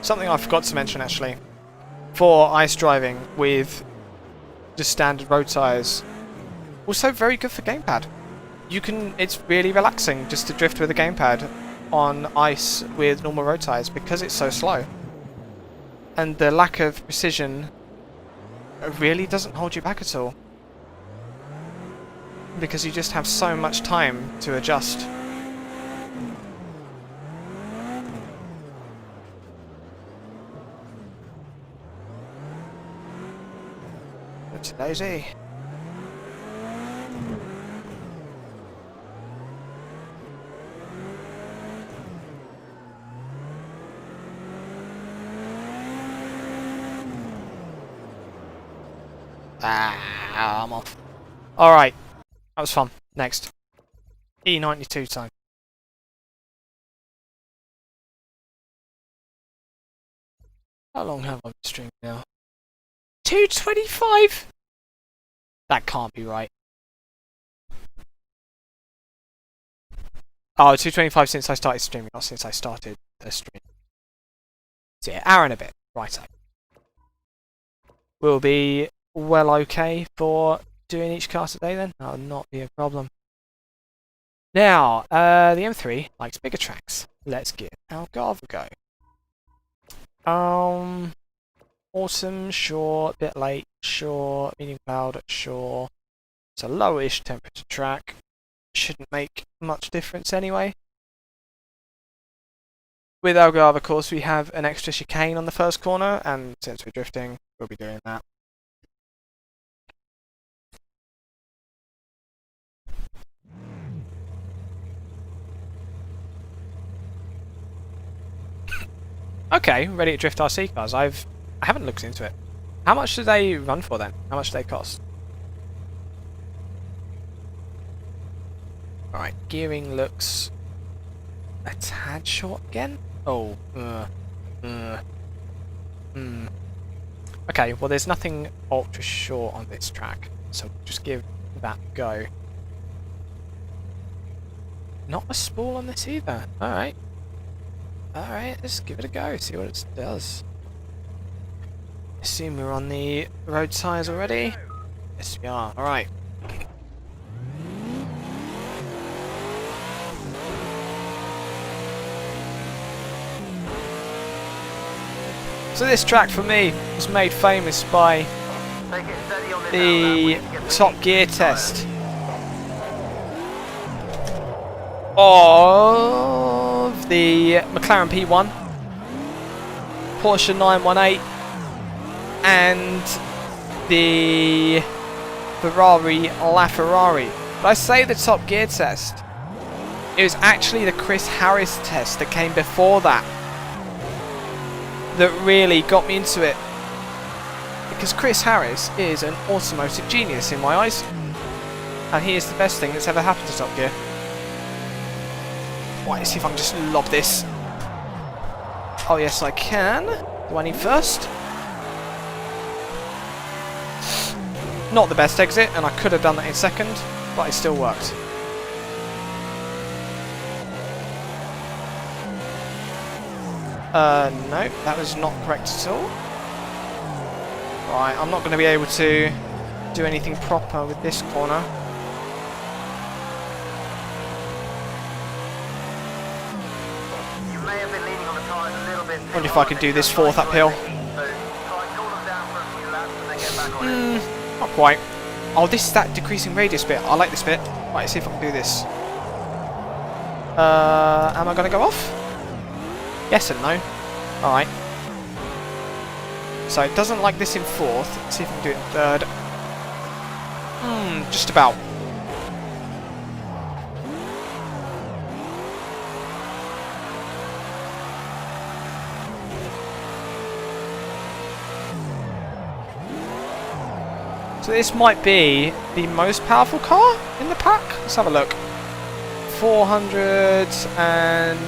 Something I forgot to mention actually, for ice driving with just standard road tyres, also very good for gamepad. It's really relaxing just to drift with a gamepad on ice with normal road tyres because it's so slow. And the lack of precision really doesn't hold you back at all, because you just have so much time to adjust. Daisy. Ah, I'm off. Alright. That was fun. Next. E92 time. How long have I been streaming now? 2:25? That can't be right. Oh, 2:25 since I started streaming, not since I started the stream. So yeah, hour and a bit. Righto. We'll be well okay for doing each car today then. That'll not be a problem. Now, the M3 likes bigger tracks. Let's give Algarve a go. Autumn, sure. Bit late, sure. Medium cloud, sure. It's a lowish temperature track. Shouldn't make much difference anyway. With Algarve, of course, we have an extra chicane on the first corner, and since we're drifting, we'll be doing that. Okay, ready to drift RC cars. I haven't looked into it. How much do they run for then? How much do they cost? Alright, gearing looks a tad short again. Oh, Okay, well there's nothing ultra short on this track, so we'll just give that a go. Not a spool on this either. Alright. Alright, let's give it a go, see what it does. Assume we're on the road tyres already. Yes we are, alright. So this track for me was made famous by the Top Gear test of the McLaren P1, Porsche 918 and the Ferrari LaFerrari. But I say the Top Gear test, it was actually the Chris Harris test that came before that that really got me into it, because Chris Harris is an automotive genius in my eyes, and he is the best thing that's ever happened to Top Gear. Right, let's see if I can just lob this. Oh yes I can. Do I need first? Not the best exit, and I could have done that in second, but it still worked. No, that was not correct at all. Right, I'm not going to be able to do anything proper with this corner. You may have been leaning on the tyres a little bit. Wonder if I could do this fourth uphill. Not quite. Oh, this is that decreasing radius bit. I like this bit. Right, let's see if I can do this. Am I going to go off? Yes and no. Alright. So it doesn't like this in fourth. Let's see if I can do it in third. Just about. So this might be the most powerful car in the pack. Let's have a look. 400 and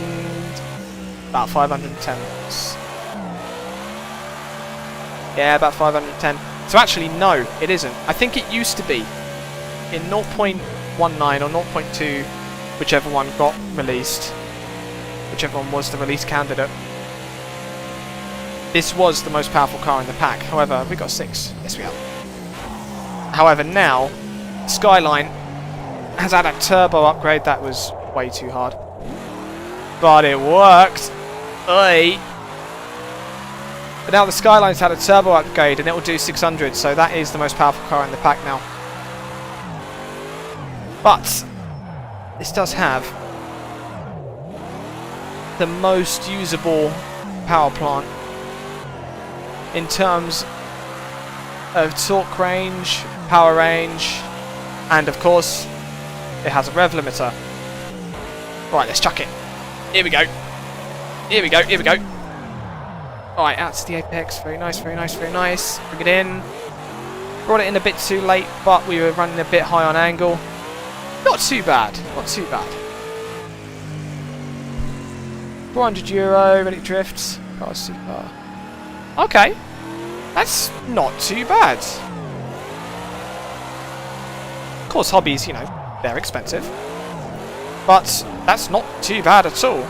about 510. Yeah, about 510. So actually, no, it isn't. I think it used to be in 0.19 or 0.2, whichever one got released, whichever one was the release candidate. This was the most powerful car in the pack. However, we got 6. Yes, we have. However, now Skyline has had a turbo upgrade that was way too hard, but it worked. Oi. But now the Skyline's had a turbo upgrade and it will do 600, so that is the most powerful car in the pack now. But this does have the most usable power plant in terms of torque range, power range, and of course it has a rev limiter. Right, let's chuck it. Here we go. Here we go, here we go. Alright, out to the apex. Very nice, very nice, very nice. Bring it in. Brought it in a bit too late, but we were running a bit high on angle. Not too bad, not too bad. €400, ready drifts. Oh, super. Okay, that's not too bad. Of course, hobbies, you know, they're expensive. But that's not too bad at all.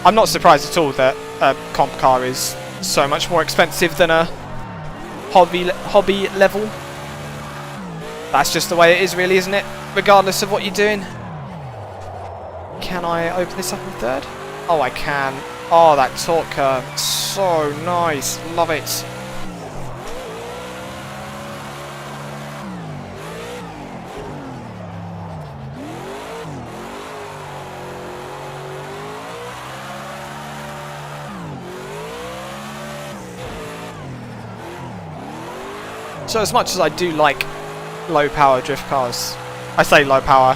I'm not surprised at all that a comp car is so much more expensive than a hobby level. That's just the way it is, really, isn't it? Regardless of what you're doing. Can I open this up in third? Oh, I can. Oh, that torque curve. So nice. Love it. So as much as I do like low power drift cars, I say low power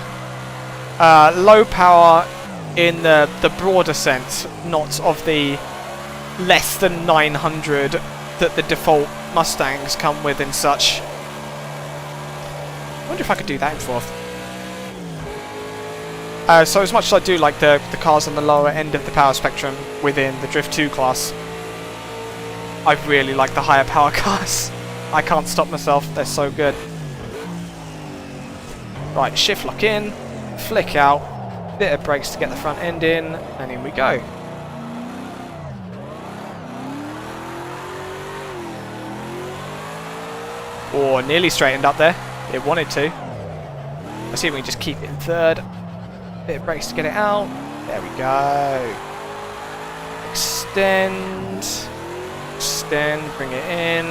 in the broader sense, not of the less than 900 that the default Mustangs come with and such. I wonder if I could do that in fourth. So as much as I do like the cars on the lower end of the power spectrum within the Drift 2 class, I really like the higher power cars. I can't stop myself, they're so good. Right, shift lock in, flick out, bit of brakes to get the front end in, and in we go. Oh, nearly straightened up there. It wanted to. Let's see if we can just keep it in third. Bit of brakes to get it out. There we go. Extend. Extend, bring it in.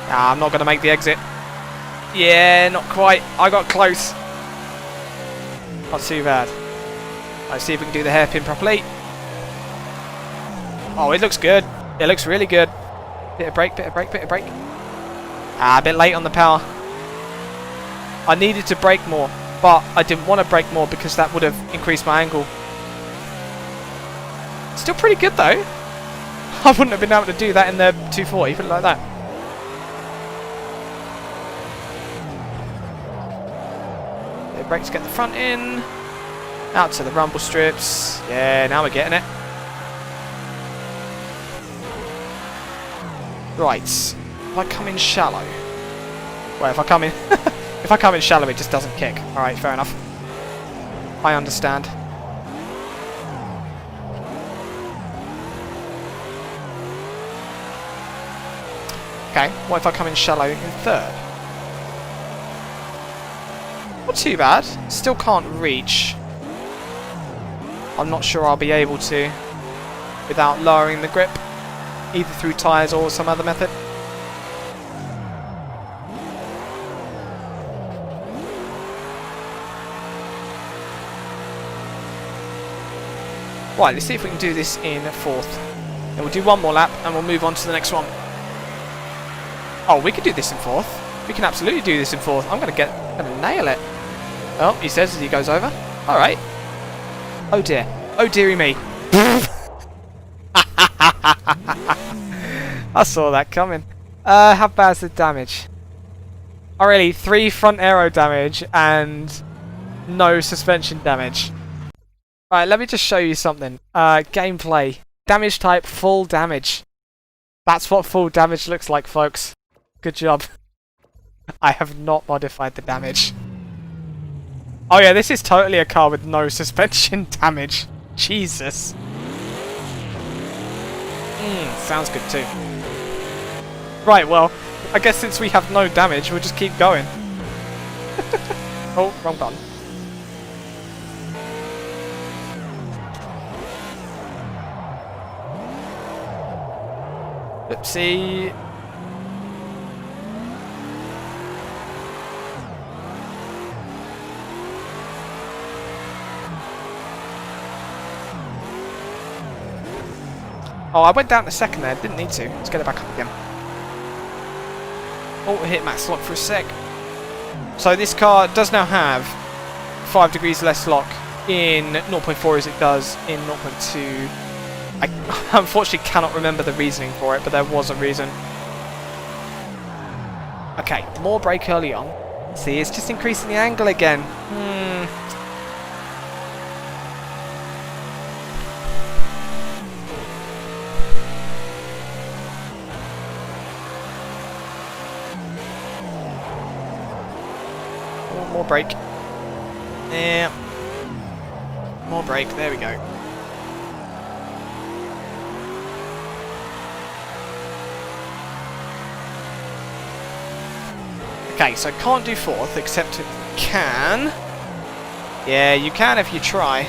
Ah, I'm not going to make the exit. Yeah, not quite. I got close. Not too bad. Let's see if we can do the hairpin properly. Oh, it looks good. It looks really good. Bit of brake, bit of brake, bit of brake. Ah, a bit late on the power. I needed to brake more, but I didn't want to brake more because that would have increased my angle. Still pretty good though. I wouldn't have been able to do that in the 240, put it like that. Bit of brake to get the front in. Out to the rumble strips. Yeah, now we're getting it. Right. If I come in shallow. Well, if I come in if I come in shallow it just doesn't kick. Alright, fair enough. I understand. Okay, what if I come in shallow in third? Not too bad. Still can't reach. I'm not sure I'll be able to without lowering the grip, either through tyres or some other method. Right, let's see if we can do this in fourth. And we'll do one more lap and we'll move on to the next one. Oh, we can do this in fourth. We can absolutely do this in fourth. I'm gonna nail it. Oh, he says as he goes over. Alright. Oh dear. Oh dearie me. I saw that coming. How bad's the damage? Oh really, 3 front aero damage and no suspension damage. Alright, let me just show you something. Gameplay. Damage type, full damage. That's what full damage looks like, folks. Good job. I have not modified the damage. Oh yeah, this is totally a car with no suspension damage. Jesus. Sounds good too. Right, well, I guess since we have no damage, we'll just keep going. Oh, wrong button. Oopsie. Oh, I went down to second there. Didn't need to. Let's get it back up again. Oh, hit max lock for a sec. So this car does now have 5 degrees less lock in 0.4 as it does in 0.2. I unfortunately cannot remember the reasoning for it, but there was a reason. Okay, more brake early on. See, it's just increasing the angle again. More brake. Yeah. More brake, there we go. Okay, so can't do fourth, except it can. Yeah, you can if you try.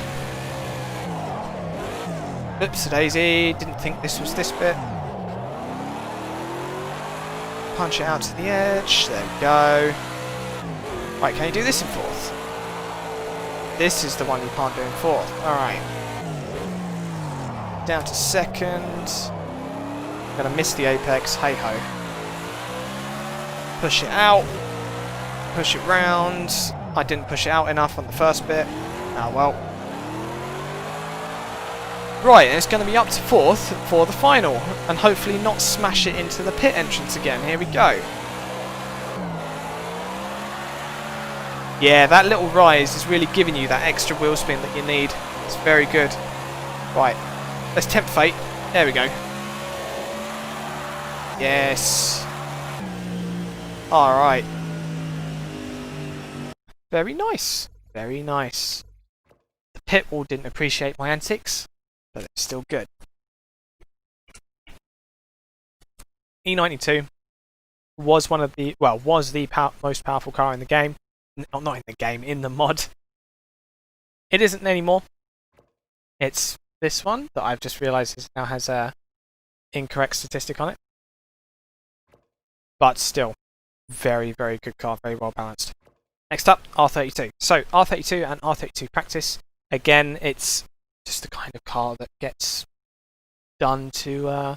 Oops, daisy. Didn't think this was this bit. Punch it out to the edge. There we go. Right, can you do this in fourth? This is the one you can't do in fourth. Alright. Down to second. Gonna miss the apex. Hey ho. Push it out. Push it round. I didn't push it out enough on the first bit. Ah well. Right, and it's going to be up to fourth for the final. And hopefully not smash it into the pit entrance again. Here we go. Yeah, that little rise is really giving you that extra wheel spin that you need. It's very good. Right, let's tempt fate. There we go. Yes. Alright. Very nice. Very nice. The pit wall didn't appreciate my antics, but it's still good. E92 was one of the, well, was the most powerful car in the game. Not in the game, in the mod. It isn't anymore. It's this one that I've just realised now has a incorrect statistic on it. But still, very, very good car, very well balanced. Next up, R32. So, R32 and R32 practice. Again, it's just the kind of car that gets done to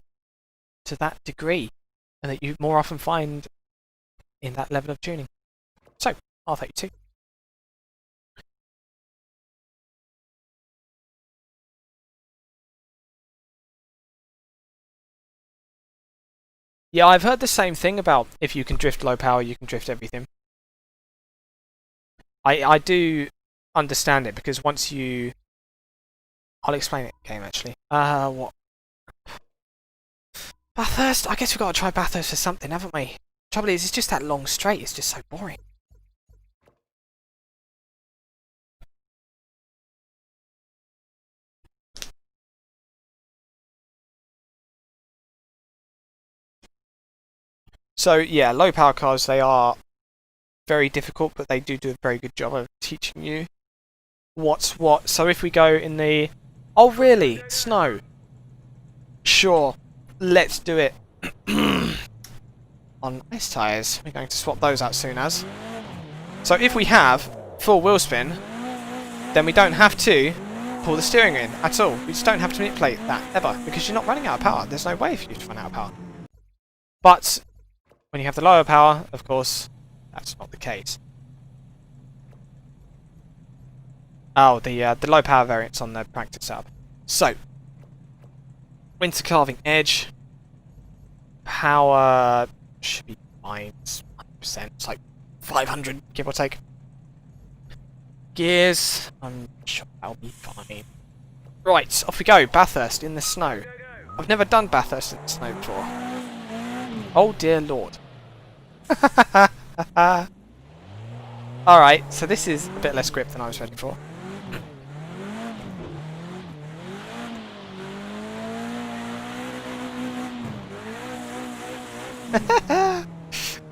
that degree, and that you more often find in that level of tuning. So, R32. Yeah, I've heard the same thing about if you can drift low power, you can drift everything. I do understand it, because once you... I'll explain it in game, actually. What? Bathurst? I guess we've got to try Bathurst for something, haven't we? Trouble is, it's just that long straight, it's just so boring. So yeah, low power cars, they are very difficult, but they do a very good job of teaching you what's what. So if we go in the... Oh really? Snow? Sure. Let's do it. On ice tyres. We're going to swap those out soon as. So if we have full wheel spin, then we don't have to pull the steering in at all. We just don't have to manipulate that ever, because you're not running out of power. There's no way for you to run out of power. But when you have the lower power, of course, that's not the case. Oh, the low power variant's on the practice setup. So, winter carving edge. Power should be fine. It's 100%. It's like 500, give or take. Gears, I'm sure that'll be fine. Right, off we go. Bathurst in the snow. I've never done Bathurst in the snow before. Oh dear lord. Alright, so this is a bit less grip than I was ready for.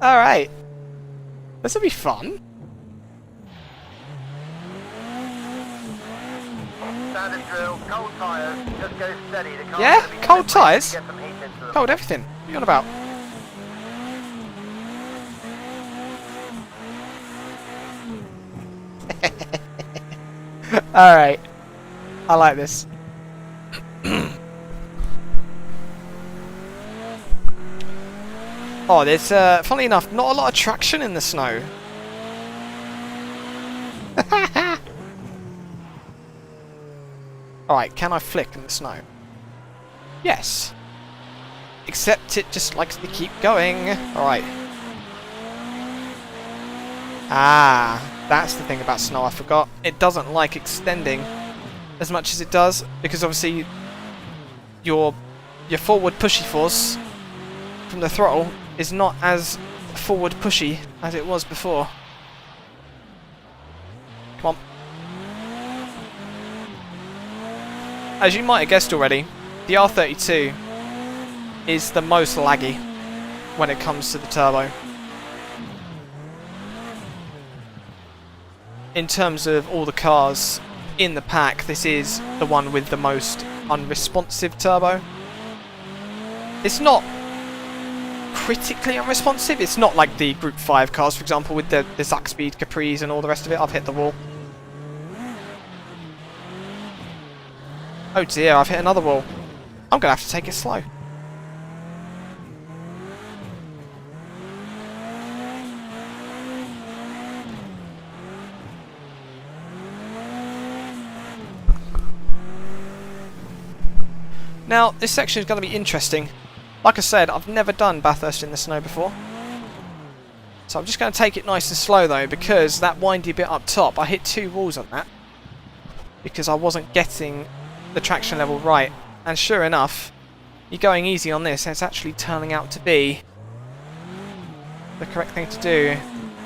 Alright. This will be fun. Standard drill, cold tyres, just go steady. Yeah? Cold tyres? Cold everything. What are you on about? Alright. I like this. Oh, there's, funnily enough, not a lot of traction in the snow. Alright, can I flick in the snow? Yes. Except it just likes to keep going. Alright. Ah, that's the thing about snow I forgot. It doesn't like extending as much as it does, because obviously your forward pushy force from the throttle is not as forward pushy as it was before. Come on. As you might have guessed already, the R32 is the most laggy when it comes to the turbo. In terms of all the cars in the pack, this is the one with the most unresponsive turbo. It's not critically unresponsive. It's not like the Group 5 cars, for example, with the Zack Speed Capris and all the rest of it. I've hit the wall. Oh dear, I've hit another wall. I'm going to have to take it slow. Now, this section is going to be interesting. Like I said, I've never done Bathurst in the snow before. So I'm just going to take it nice and slow though, because that windy bit up top, I hit 2 walls on that. Because I wasn't getting the traction level right. And sure enough, you're going easy on this, and it's actually turning out to be the correct thing to do.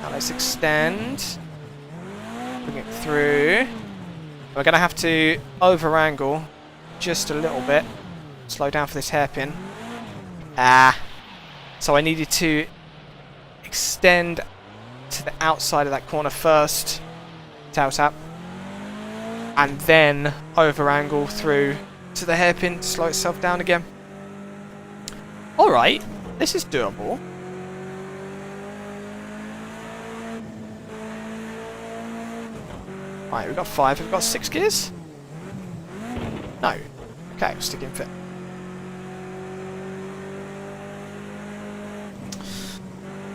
Now let's extend. Bring it through. We're going to have to over-angle just a little bit. Slow down for this hairpin. Ah. So I needed to extend to the outside of that corner first. Tail tap. And then over-angle through to the hairpin to slow itself down again. Alright. This is doable. Right, we've got 5. We've got 6 gears? No. Okay, we'll stick in fit.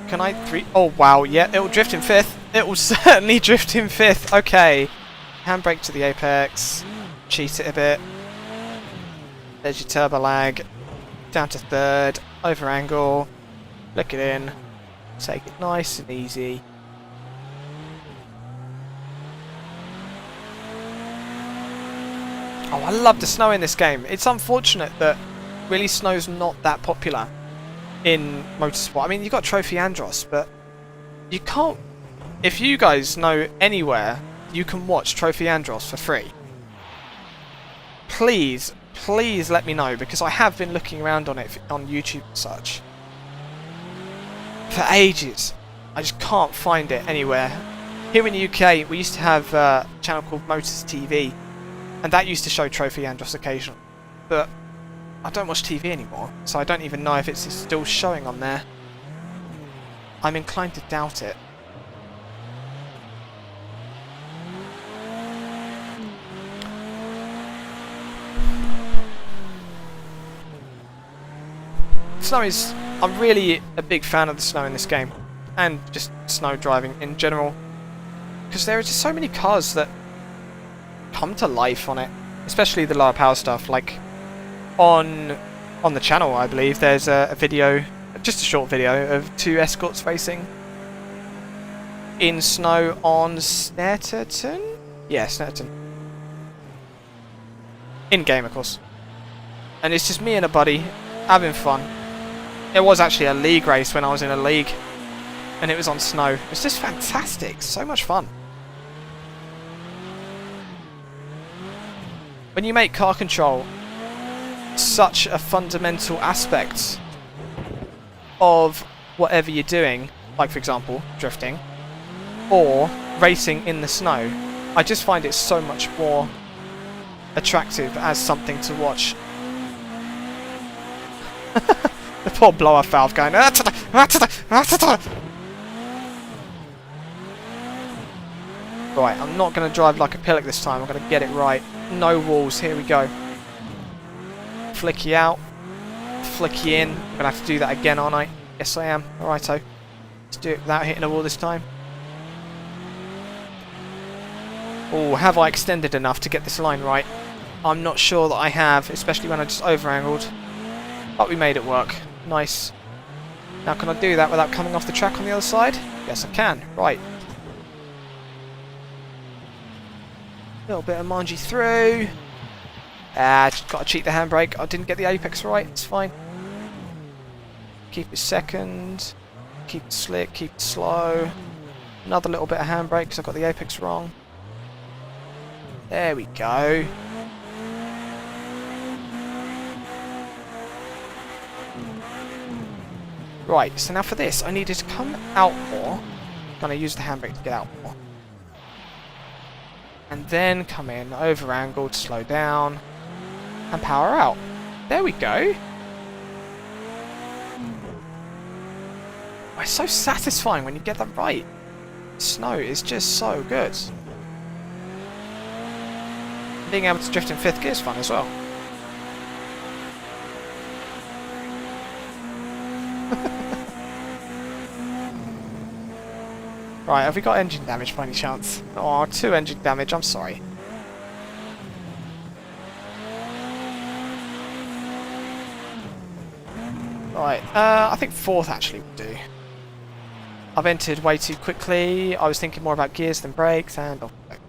Can I 3? Oh wow, yeah, it will drift in 5th. It will certainly drift in 5th. Okay. Handbrake to the apex. Cheat it a bit. There's your turbo lag. Down to 3rd. Over angle. Flick it in. Take it nice and easy. Oh, I love the snow in this game. It's unfortunate that really snow's not that popular in motorsport. I mean, you've got Trophy Andros, but you can't... If you guys know anywhere you can watch Trophy Andros for free, please, please let me know, because I have been looking around on it on YouTube and such for ages. I just can't find it anywhere. Here in the UK, we used to have a channel called Motors TV, and that used to show Trophy Andros occasionally, but I don't watch TV anymore, so I don't even know if it's still showing on there. I'm inclined to doubt it. Snow is... I'm really a big fan of the snow in this game, and just snow driving in general, because there are just so many cars that come to life on it, especially the lower power stuff. Like on the channel, I believe there's a video, just a short video of 2 escorts racing in snow on Snetterton? Yeah, Snetterton. In game, of course. And it's just me and a buddy having fun. It was actually a league race when I was in a league, and it was on snow. It's just fantastic, so much fun. When you make car control such a fundamental aspect of whatever you're doing, like for example drifting or racing in the snow, I just find it so much more attractive as something to watch. The poor blow-off valve going. Right, I'm not going to drive like a pillock this time. I'm going to get it right. No walls. Here we go. Flicky out. Flicky in. I'm going to have to do that again, aren't I? Yes, I am. Alrighto. Let's do it without hitting a wall this time. Oh, have I extended enough to get this line right? I'm not sure that I have, especially when I just over-angled. But we made it work. Nice. Now can I do that without coming off the track on the other side? Yes I can. Right. Little bit of mangy through. Just got to cheat the handbrake. I didn't get the apex right. It's fine. Keep it second. Keep it slick. Keep it slow. Another little bit of handbrake because I got the apex wrong. There we go. Right, so now for this, I needed to come out more. I'm going to use the handbrake to get out more. And then come in, over-angled, slow down, and power out. There we go. Oh, it's so satisfying when you get that right. Snow is just so good. Being able to drift in 5th gear is fun as well. Right, have we got engine damage by any chance? Oh, 2 engine damage, I'm sorry. Right, I think 4th actually would do. I've entered way too quickly, I was thinking more about gears than brakes, and off we go.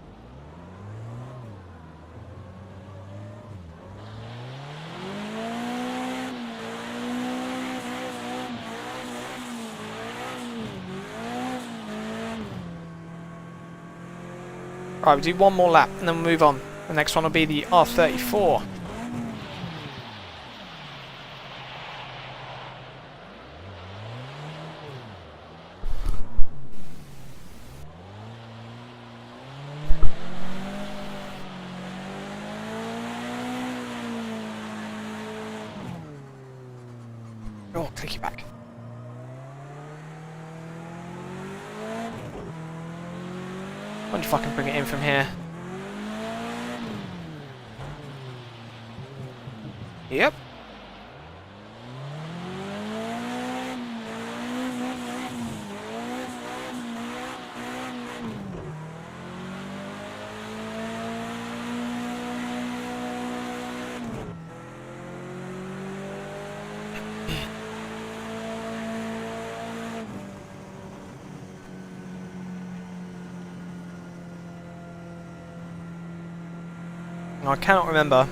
Right, we'll do one more lap and then we'll move on. The next one will be the R34. Oh, click it back. Wonder if I can bring it in from here. Yep. I cannot remember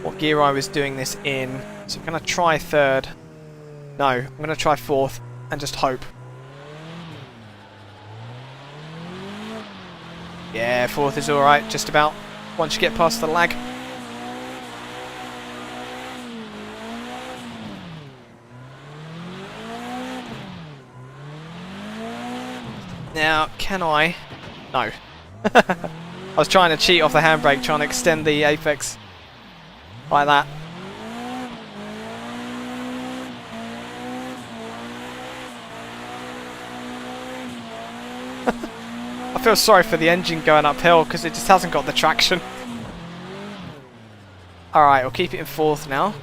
what gear I was doing this in, so I'm going to try 3rd. No, I'm going to try 4th and just hope. Yeah, 4th is alright, just about, once you get past the lag. Now, can I? No. I was trying to cheat off the handbrake, trying to extend the apex like that. I feel sorry for the engine going uphill because it just hasn't got the traction. Alright, we'll keep it in 4th now.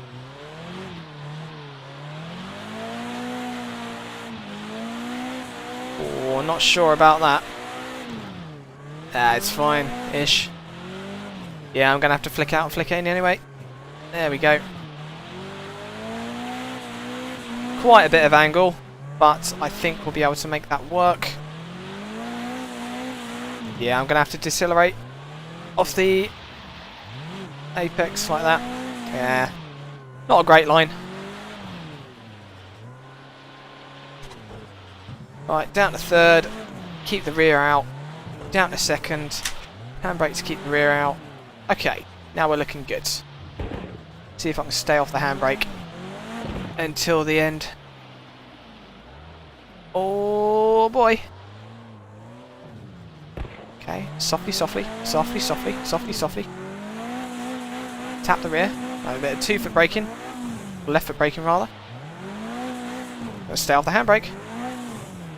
Oh, not sure about that. It's fine-ish. Yeah, I'm going to have to flick out and flick in anyway. There we go. Quite a bit of angle, but I think we'll be able to make that work. Yeah, I'm going to have to decelerate off the apex like that. Yeah, not a great line. Right, down to 3rd. Keep the rear out. Down to 2nd. Handbrake to keep the rear out. Okay, now we're looking good. See if I can stay off the handbrake until the end. Oh boy. Okay, softly, softly, softly, softly, softly, softly. Tap the rear. A bit of 2-foot braking. Left foot braking rather. Let's stay off the handbrake.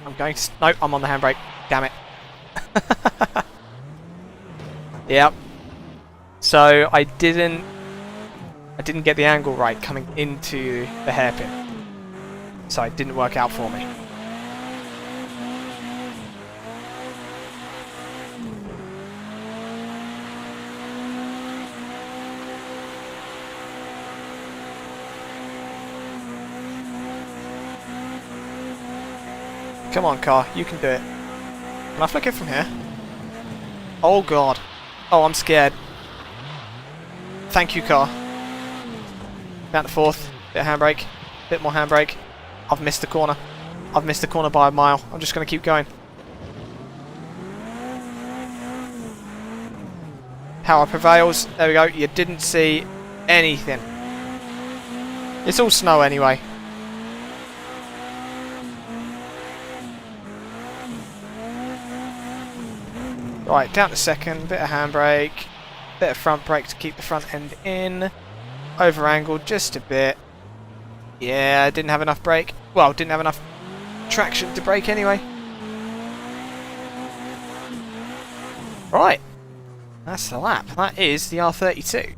I'm going to... No, I'm on the handbrake. Damn it. Yep. So I didn't get the angle right coming into the hairpin. So it didn't work out for me. Come on, car. You can do it. Can I flick it from here? Oh, God. Oh, I'm scared. Thank you, car. Down to fourth. Bit of handbrake. Bit more handbrake. I've missed the corner. I've missed the corner by a mile. I'm just going to keep going. Power prevails. There we go. You didn't see anything. It's all snow anyway. Right, down to second. Bit of handbrake. Bit of front brake to keep the front end in. Over angled just a bit. Yeah, didn't have enough brake. Well, didn't have enough traction to brake anyway. Right. That's the lap. That is the R32.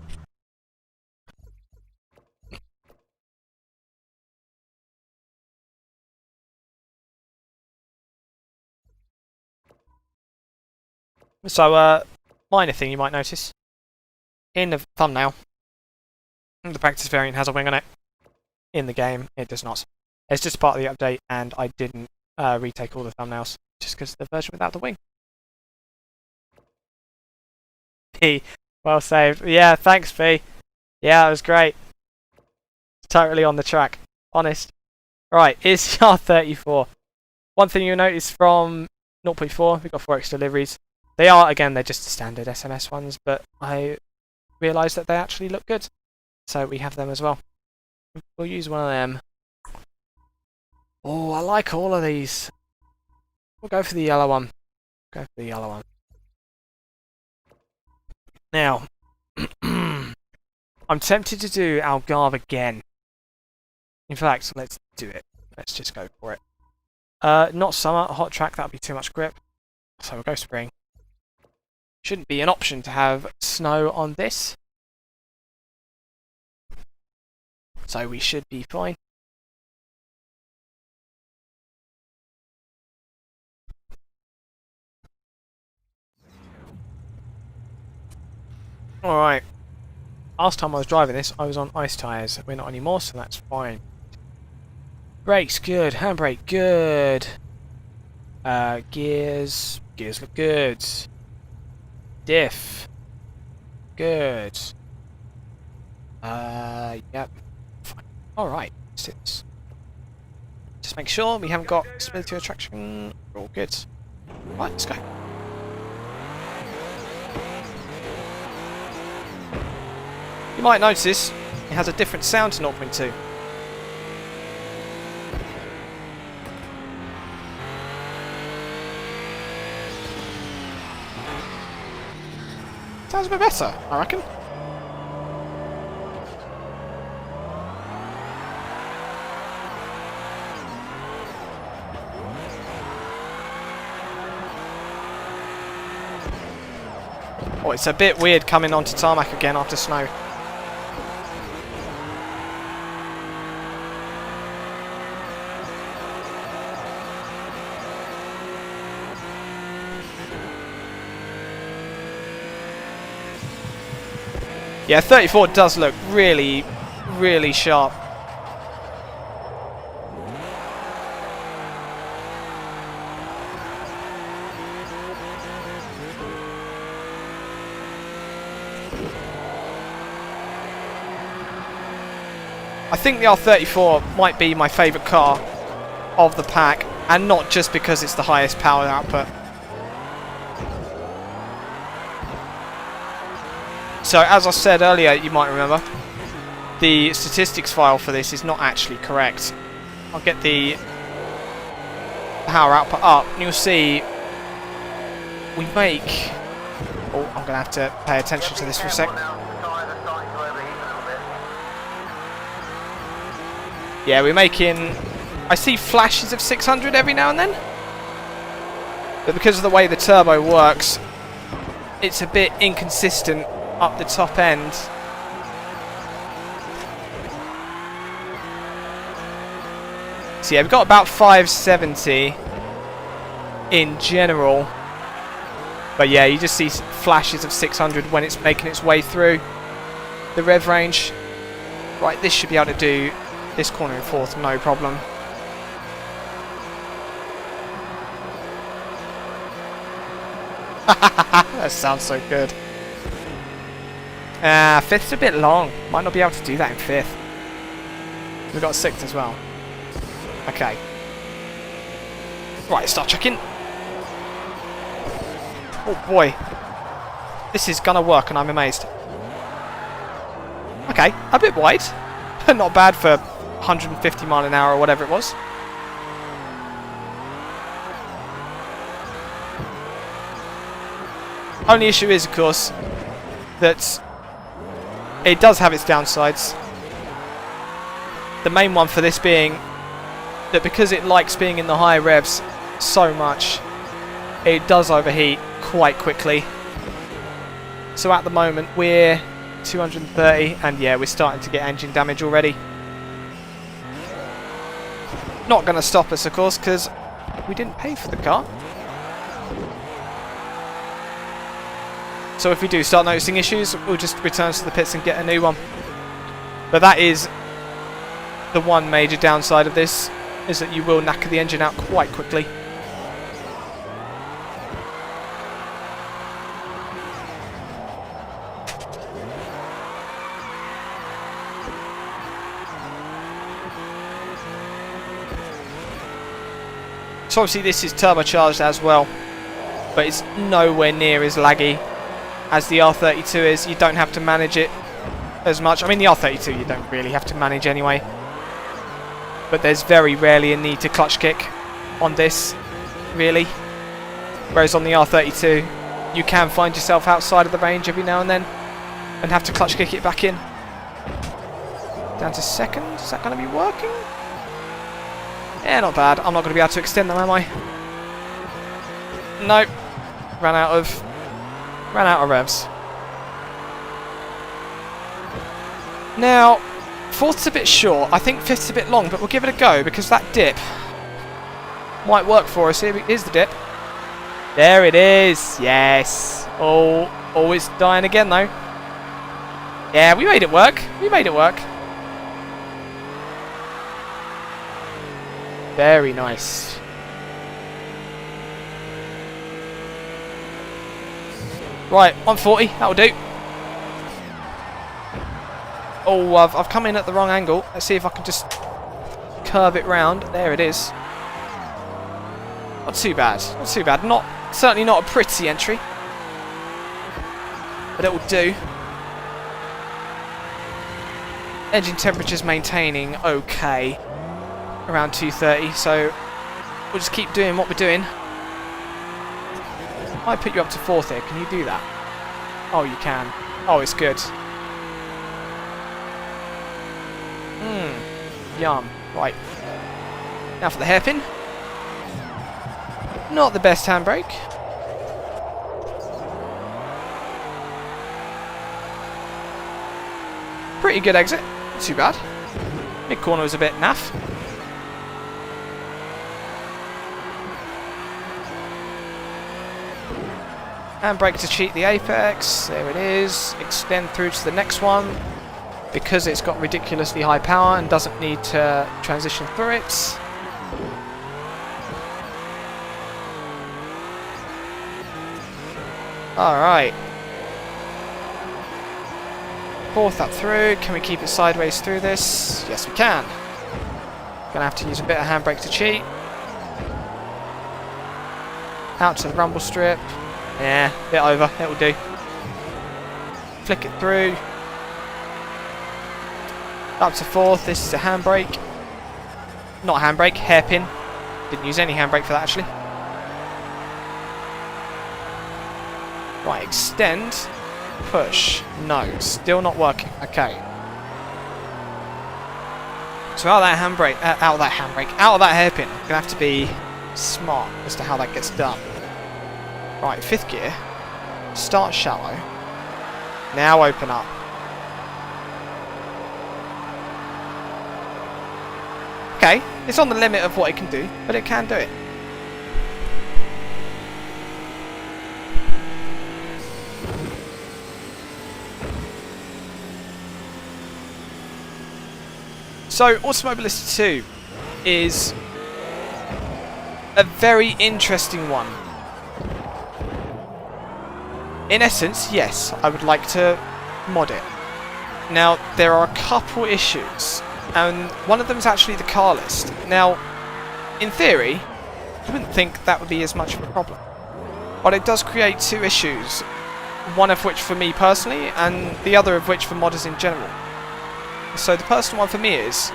So, minor thing you might notice. In the thumbnail, the practice variant has a wing on it. In the game, it does not. It's just part of the update, and I didn't retake all the thumbnails, just because of the version without the wing. P. Well saved. Yeah, thanks, P. Yeah, that was great. Totally on the track. Honest. Right, it's R34. One thing you'll notice from 0.4, we've got 4x deliveries. They are, again, they're just the standard SMS ones, but I realised that they actually look good. So we have them as well. We'll use one of them. Oh, I like all of these. We'll go for the yellow one. Go for the yellow one. Now, I'm tempted to do Algarve again. In fact, let's do it. Let's just go for it. Not summer, hot track, that'll be too much grip. So we'll go spring. Shouldn't be an option to have snow on this. So we should be fine. Alright. Last time I was driving this, I was on ice tyres. We're not anymore, so that's fine. Brakes, good. Handbrake, good. Gears look good. Diff, good. Yep. Fine. Alright, just make sure we haven't got stability or traction. We're all good. Right, let's go. You might notice it has a different sound to 0.2. Sounds a bit better, I reckon. Oh, it's a bit weird coming onto tarmac again after snow. Yeah, 34 does look really, really sharp. I think the R34 might be my favourite car of the pack, and not just because it's the highest power output. So, as I said earlier, you might remember, the statistics file for this is not actually correct. I'll get the power output up, and you'll see we make... Oh, I'm going to have to pay attention to this for a sec. Yeah, we're making... I see flashes of 600 every now and then. But because of the way the turbo works, it's a bit inconsistent up the top end. So yeah, we've got about 570 in general. But yeah, you just see flashes of 600 when it's making its way through the rev range. Right, this should be able to do this corner in fourth, no problem. That sounds so good. Fifth's a bit long. Might not be able to do that in fifth. We've got a sixth as well. Okay. Right, start checking. Oh boy. This is gonna work and I'm amazed. Okay, a bit wide. Not bad for 150 mile an hour or whatever it was. Only issue is, of course, that it does have its downsides. The main one for this being that because it likes being in the high revs so much, it does overheat quite quickly. So at the moment we're 230 and yeah, we're starting to get engine damage already. Not going to stop us, of course, because we didn't pay for the car. So if we do start noticing issues, we'll just return to the pits and get a new one. But that is the one major downside of this, is that you will knacker the engine out quite quickly. So obviously this is turbocharged as well, but it's nowhere near as laggy as the R32 is. You don't have to manage it as much. I mean, the R32 you don't really have to manage anyway, but there's very rarely a need to clutch kick on this, really. Whereas on the R32 you can find yourself outside of the range every now and then and have to clutch kick it back in. Down to second, is that going to be working? Yeah, not bad. I'm not going to be able to extend them, am I? Nope. Ran out of revs. Now, fourth's a bit short. I think fifth's a bit long, but we'll give it a go because that dip might work for us. Here's the dip. There it is. Yes. Oh, it's dying again though. Yeah, we made it work. We made it work. Very nice. Right, 140, that'll do. Oh, I've come in at the wrong angle. Let's see if I can just curve it round. There it is. Not too bad. Not too bad. Certainly not a pretty entry, but it will do. Engine temperature's maintaining okay. Around 230, so we'll just keep doing what we're doing. I put you up to fourth here. Can you do that? Oh, you can. Oh, it's good. Yum. Right. Now for the hairpin. Not the best handbrake. Pretty good exit. Not too bad. Mid corner was a bit naff. Handbrake to cheat the apex, there it is. Extend through to the next one because it's got ridiculously high power and doesn't need to transition through it. Alright. Fourth up through, can we keep it sideways through this? Yes we can. Gonna have to use a bit of handbrake to cheat. Out to the rumble strip. Yeah, bit over, it'll do. Flick it through. Up to fourth, this is a handbrake. Not a handbrake, hairpin. Didn't use any handbrake for that actually. Right, extend, push. No, still not working. Okay. So out of that hairpin, gonna have to be smart as to how that gets done. Right, fifth gear. Start shallow. Now open up. Okay, it's on the limit of what it can do, but it can do it. So, Automobilista 2 is a very interesting one. in essence, yes, I would like to mod it. Now, there are a couple issues, and one of them is actually the car list. Now, in theory, I wouldn't think that would be as much of a problem. But it does create two issues, one of which for me personally, and the other of which for modders in general. So the personal one for me is,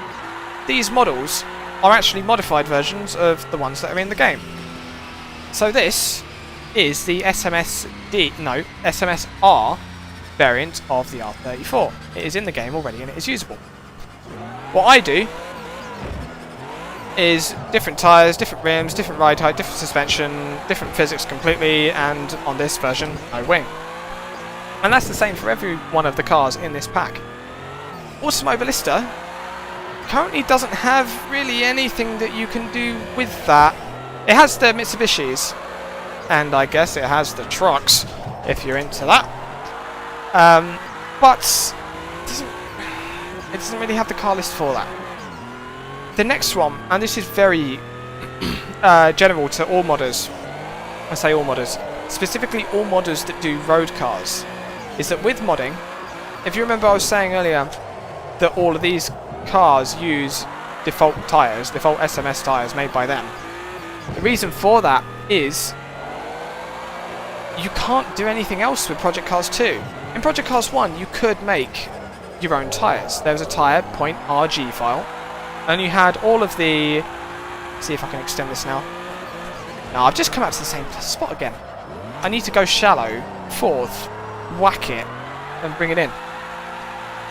these models are actually modified versions of the ones that are in the game. So this is the SMSR variant of the R34. It is in the game already and it is usable. What I do is different tyres, different rims, different ride height, different suspension, different physics completely, and on this version, no wing. And that's the same for every one of the cars in this pack. Automobilista currently doesn't have really anything that you can do with that. It has the Mitsubishis, and I guess it has the trucks, if you're into that. But it doesn't really have the car list for that. The next one, and this is very general to all modders, I say all modders, specifically all modders that do road cars, is that with modding, if you remember I was saying earlier that all of these cars use default tyres, default SMS tyres made by them. The reason for that is you can't do anything else with Project Cars 2. In Project Cars 1 you could make your own tyres. There was a tyre.rg file, and you had all of the... Let's see if I can extend this now. No, I've just come out to the same spot again. I need to go shallow, fourth, whack it, and bring it in.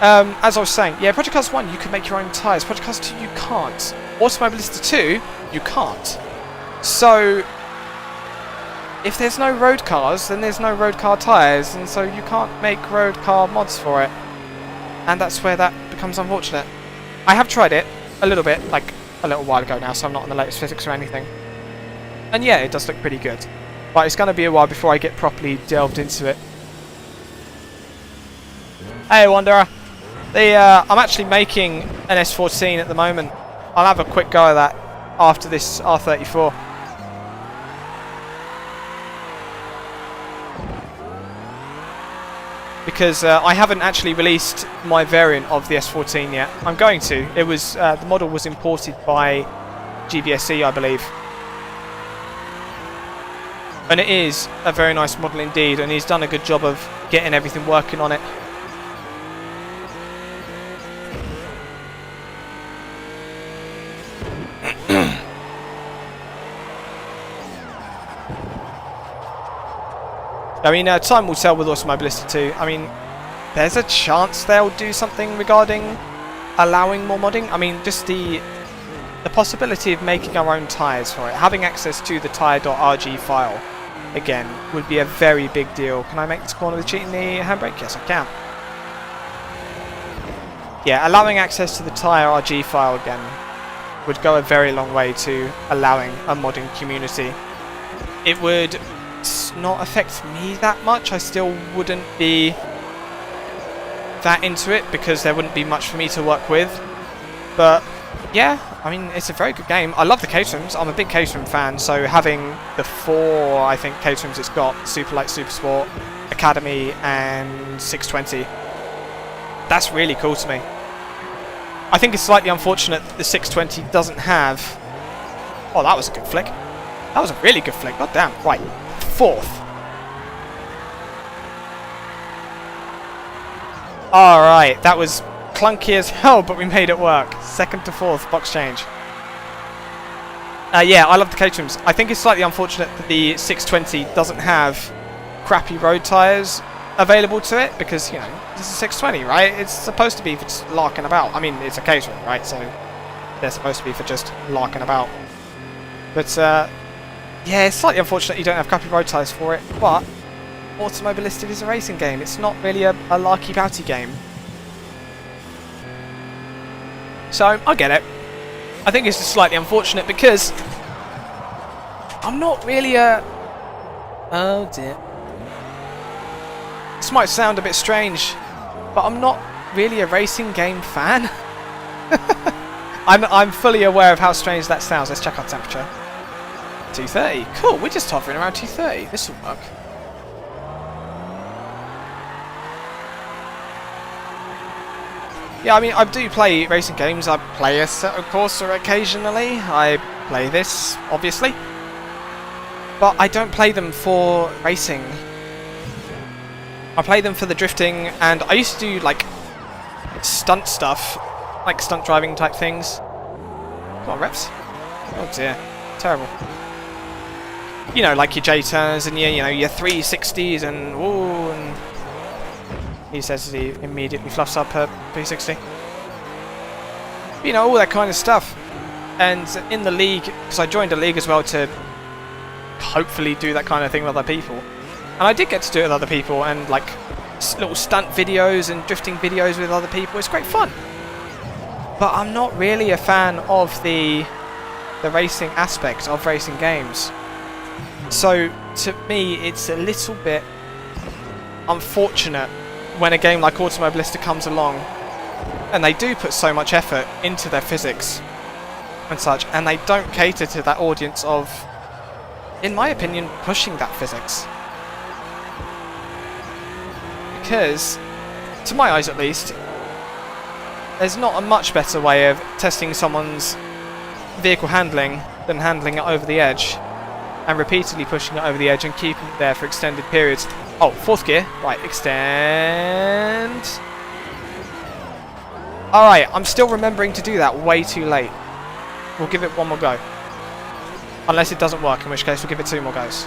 As I was saying, yeah, Project Cars 1 you could make your own tyres. Project Cars 2 you can't. Automobilista 2 you can't. So if there's no road cars, then there's no road car tyres, and so you can't make road car mods for it. And that's where that becomes unfortunate. I have tried it a little bit, like a little while ago now, so I'm not on the latest physics or anything. And yeah, it does look pretty good. But it's going to be a while before I get properly delved into it. Hey Wanderer! I'm actually making an S14 at the moment. I'll have a quick go at that after this R34. Because I haven't actually released my variant of the S14 yet. I'm going to. It was the model was imported by GBSE, I believe. And it is a very nice model indeed, and he's done a good job of getting everything working on it. I mean, time will tell with Automobilista 2. I mean, there's a chance they'll do something regarding allowing more modding. I mean, just the possibility of making our own tyres for it, having access to the tyre.rg file, again, would be a very big deal. Can I make this corner with cheating the handbrake? Yes, I can. Yeah, allowing access to the tyre.rg file again would go a very long way to allowing a modding community. It would not affect me that much. I still wouldn't be that into it because there wouldn't be much for me to work with. But yeah, I mean, it's a very good game. I love the Caterhams. I'm a big Caterham fan, so having the 4, I think, Caterhams it's got, Super Light, Super Sport, Academy and 620, that's really cool to me. I think it's slightly unfortunate that the 620 doesn't have... Oh, that was a good flick. That was a really good flick. God damn. Right. 4th. Alright, that was clunky as hell, but we made it work. 2nd to 4th, box change. Yeah, I love the Caterhams. I think it's slightly unfortunate that the 620 doesn't have crappy road tyres available to it, because, you know, this is 620, right? It's supposed to be for just larking about. I mean, it's a Caterham, right? So they're supposed to be for just larking about. But, yeah, it's slightly unfortunate you don't have crappy road tyres for it, but Automobilista is a racing game. It's not really a larky-bouty game. So, I get it. I think it's just slightly unfortunate because I'm not really a... Oh dear. This might sound a bit strange, but I'm not really a racing game fan. I'm fully aware of how strange that sounds. Let's check our temperature. 230. Cool, we're just hovering around 230. This will work. Yeah, I mean, I do play racing games. I play Assetto Corsa occasionally. I play this, obviously. But I don't play them for racing. I play them for the drifting, and I used to do, like, stunt stuff. Like, stunt driving type things. Come on, reps. Oh dear. Terrible. You know, like your J-turns and your, you know, your 360s and ooh, and he says he immediately fluffs up a 360. You know, all that kind of stuff. And in the league, because I joined a league as well to hopefully do that kind of thing with other people. And I did get to do it with other people and like little stunt videos and drifting videos with other people. It's great fun. But I'm not really a fan of the racing aspect of racing games. So to me, it's a little bit unfortunate when a game like Automobilista comes along and they do put so much effort into their physics and such, and they don't cater to that audience of, in my opinion, pushing that physics. Because, to my eyes at least, there's not a much better way of testing someone's vehicle handling than handling it over the edge and repeatedly pushing it over the edge and keeping it there for extended periods. Oh, fourth gear. Right, extend. Alright, I'm still remembering to do that way too late. We'll give it one more go. Unless it doesn't work, in which case we'll give it 2 more goes.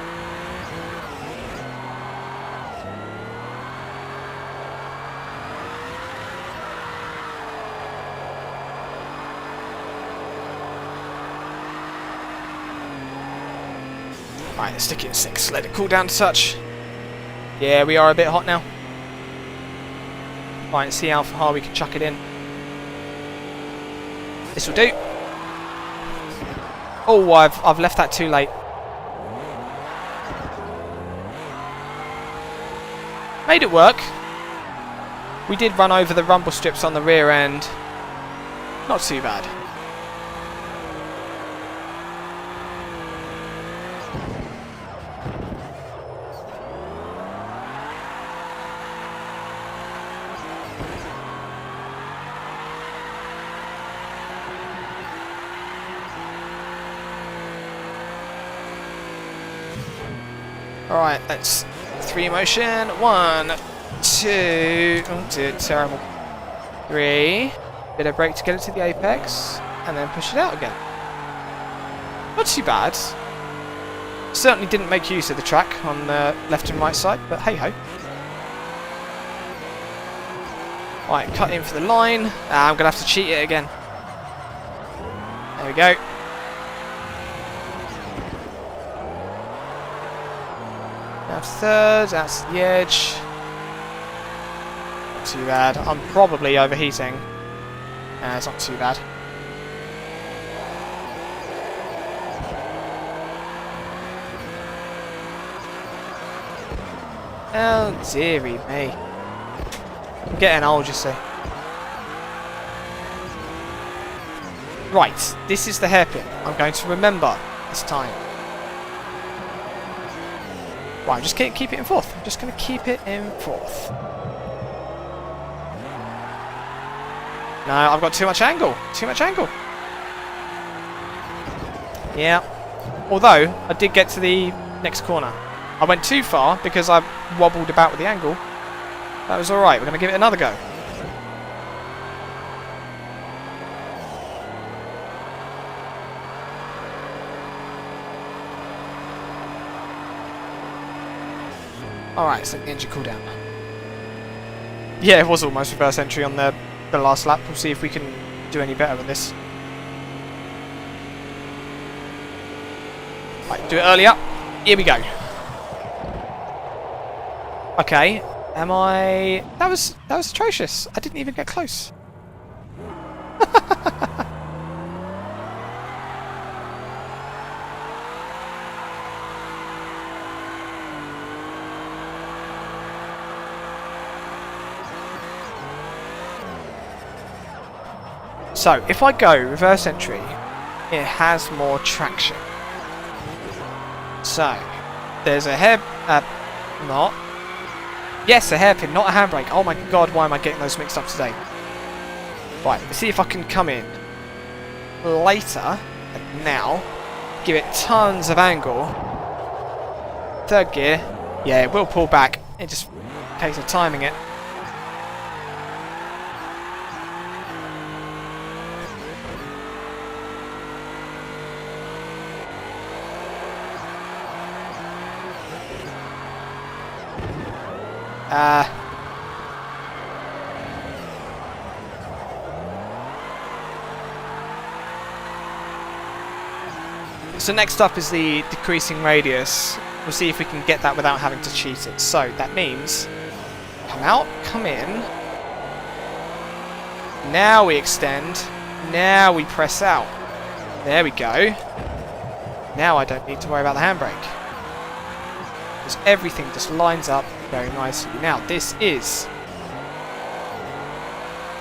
Right, let's stick it at 6. Let it cool down to touch. Yeah, we are a bit hot now. Right, let's see how far we can chuck it in. This will do. Oh, I've left that too late. Made it work. We did run over the rumble strips on the rear end. Not too bad. Alright, that's 3 motion. 1, 2. Oh dear, terrible. 3. Bit of brake to get it to the apex. And then push it out again. Not too bad. Certainly didn't make use of the track on the left and right side, but hey ho. Right, cut in for the line. I'm going to have to cheat it again. There we go. That's third, that's the edge. Not too bad. I'm probably overheating. It's not too bad. Oh dearie me. I'm getting old, you see. Right, this is the hairpin. I'm going to remember this time. Right, I'm just going to keep it in 4th. I'm just going to keep it in 4th. No, I've got too much angle. Too much angle. Yeah. Although, I did get to the next corner. I went too far because I wobbled about with the angle. That was alright. We're going to give it another go. Alright, so the engine cool down. Yeah, it was almost reverse entry on the last lap. We'll see if we can do any better with this. Right, do it earlier. Here we go. Okay, am I... That was atrocious. I didn't even get close. So, if I go reverse entry, it has more traction. So, there's a hair... Yes, a hairpin, not a handbrake. Oh my god, why am I getting those mixed up today? Right, let's see if I can come in later and now. Give it tons of angle. Third gear. Yeah, it will pull back. It just takes of timing it. So next up is the decreasing radius. We'll see if we can get that without having to cheat it. So that means come out, come in. Now we extend. Now we press out. There we go. Now I don't need to worry about the handbrake. Because everything just lines up very nicely. Now this is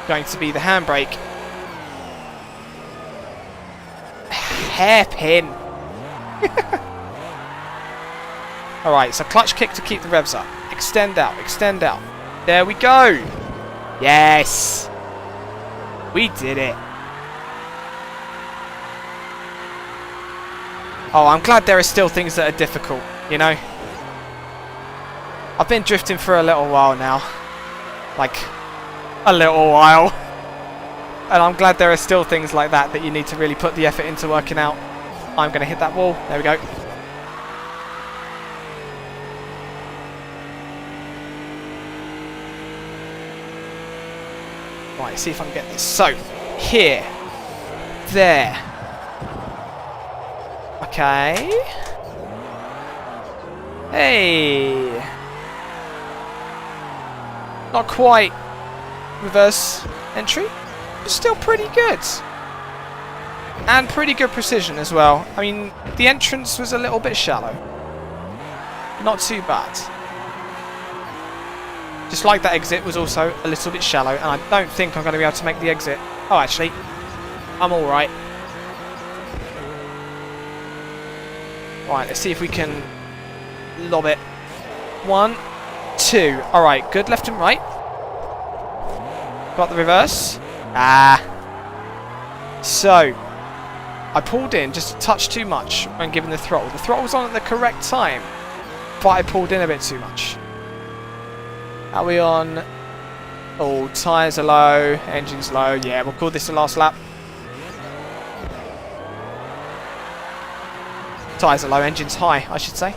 going to be the handbrake. Hairpin. Alright, so clutch kick to keep the revs up. Extend out, extend out. There we go. Yes. We did it. Oh, I'm glad there are still things that are difficult, you know? I've been drifting for a little while now. Like, a little while. And I'm glad there are still things like that that you need to really put the effort into working out. I'm going to hit that wall. There we go. Right, see if I can get this. So, here. There. Okay. Hey. Not quite reverse entry, but still pretty good. And pretty good precision as well. I mean, the entrance was a little bit shallow. Not too bad. Just like that exit was also a little bit shallow, and I don't think I'm going to be able to make the exit. Oh, actually, I'm alright. Right, let's see if we can lob it. 1, 2. Alright, good left and right. Got the reverse. So, I pulled in just a touch too much when given the throttle. The throttle was on at the correct time, but I pulled in a bit too much. Are we on? Oh, tyres are low, engine's low. Yeah, we'll call this the last lap. Tyres are low, engine's high, I should say.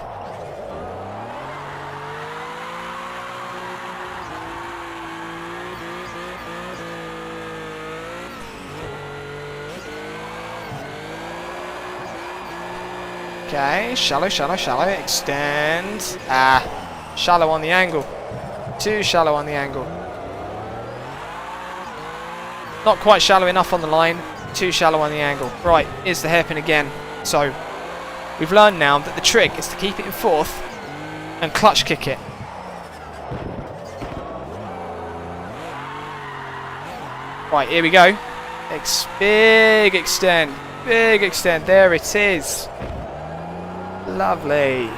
Okay, shallow, shallow, shallow. Extend. Shallow on the angle. Too shallow on the angle. Not quite shallow enough on the line. Too shallow on the angle. Right, here's the hairpin again. So, we've learned now that the trick is to keep it in fourth and clutch kick it. Right, here we go. Big extend. Big extend. There it is. Lovely.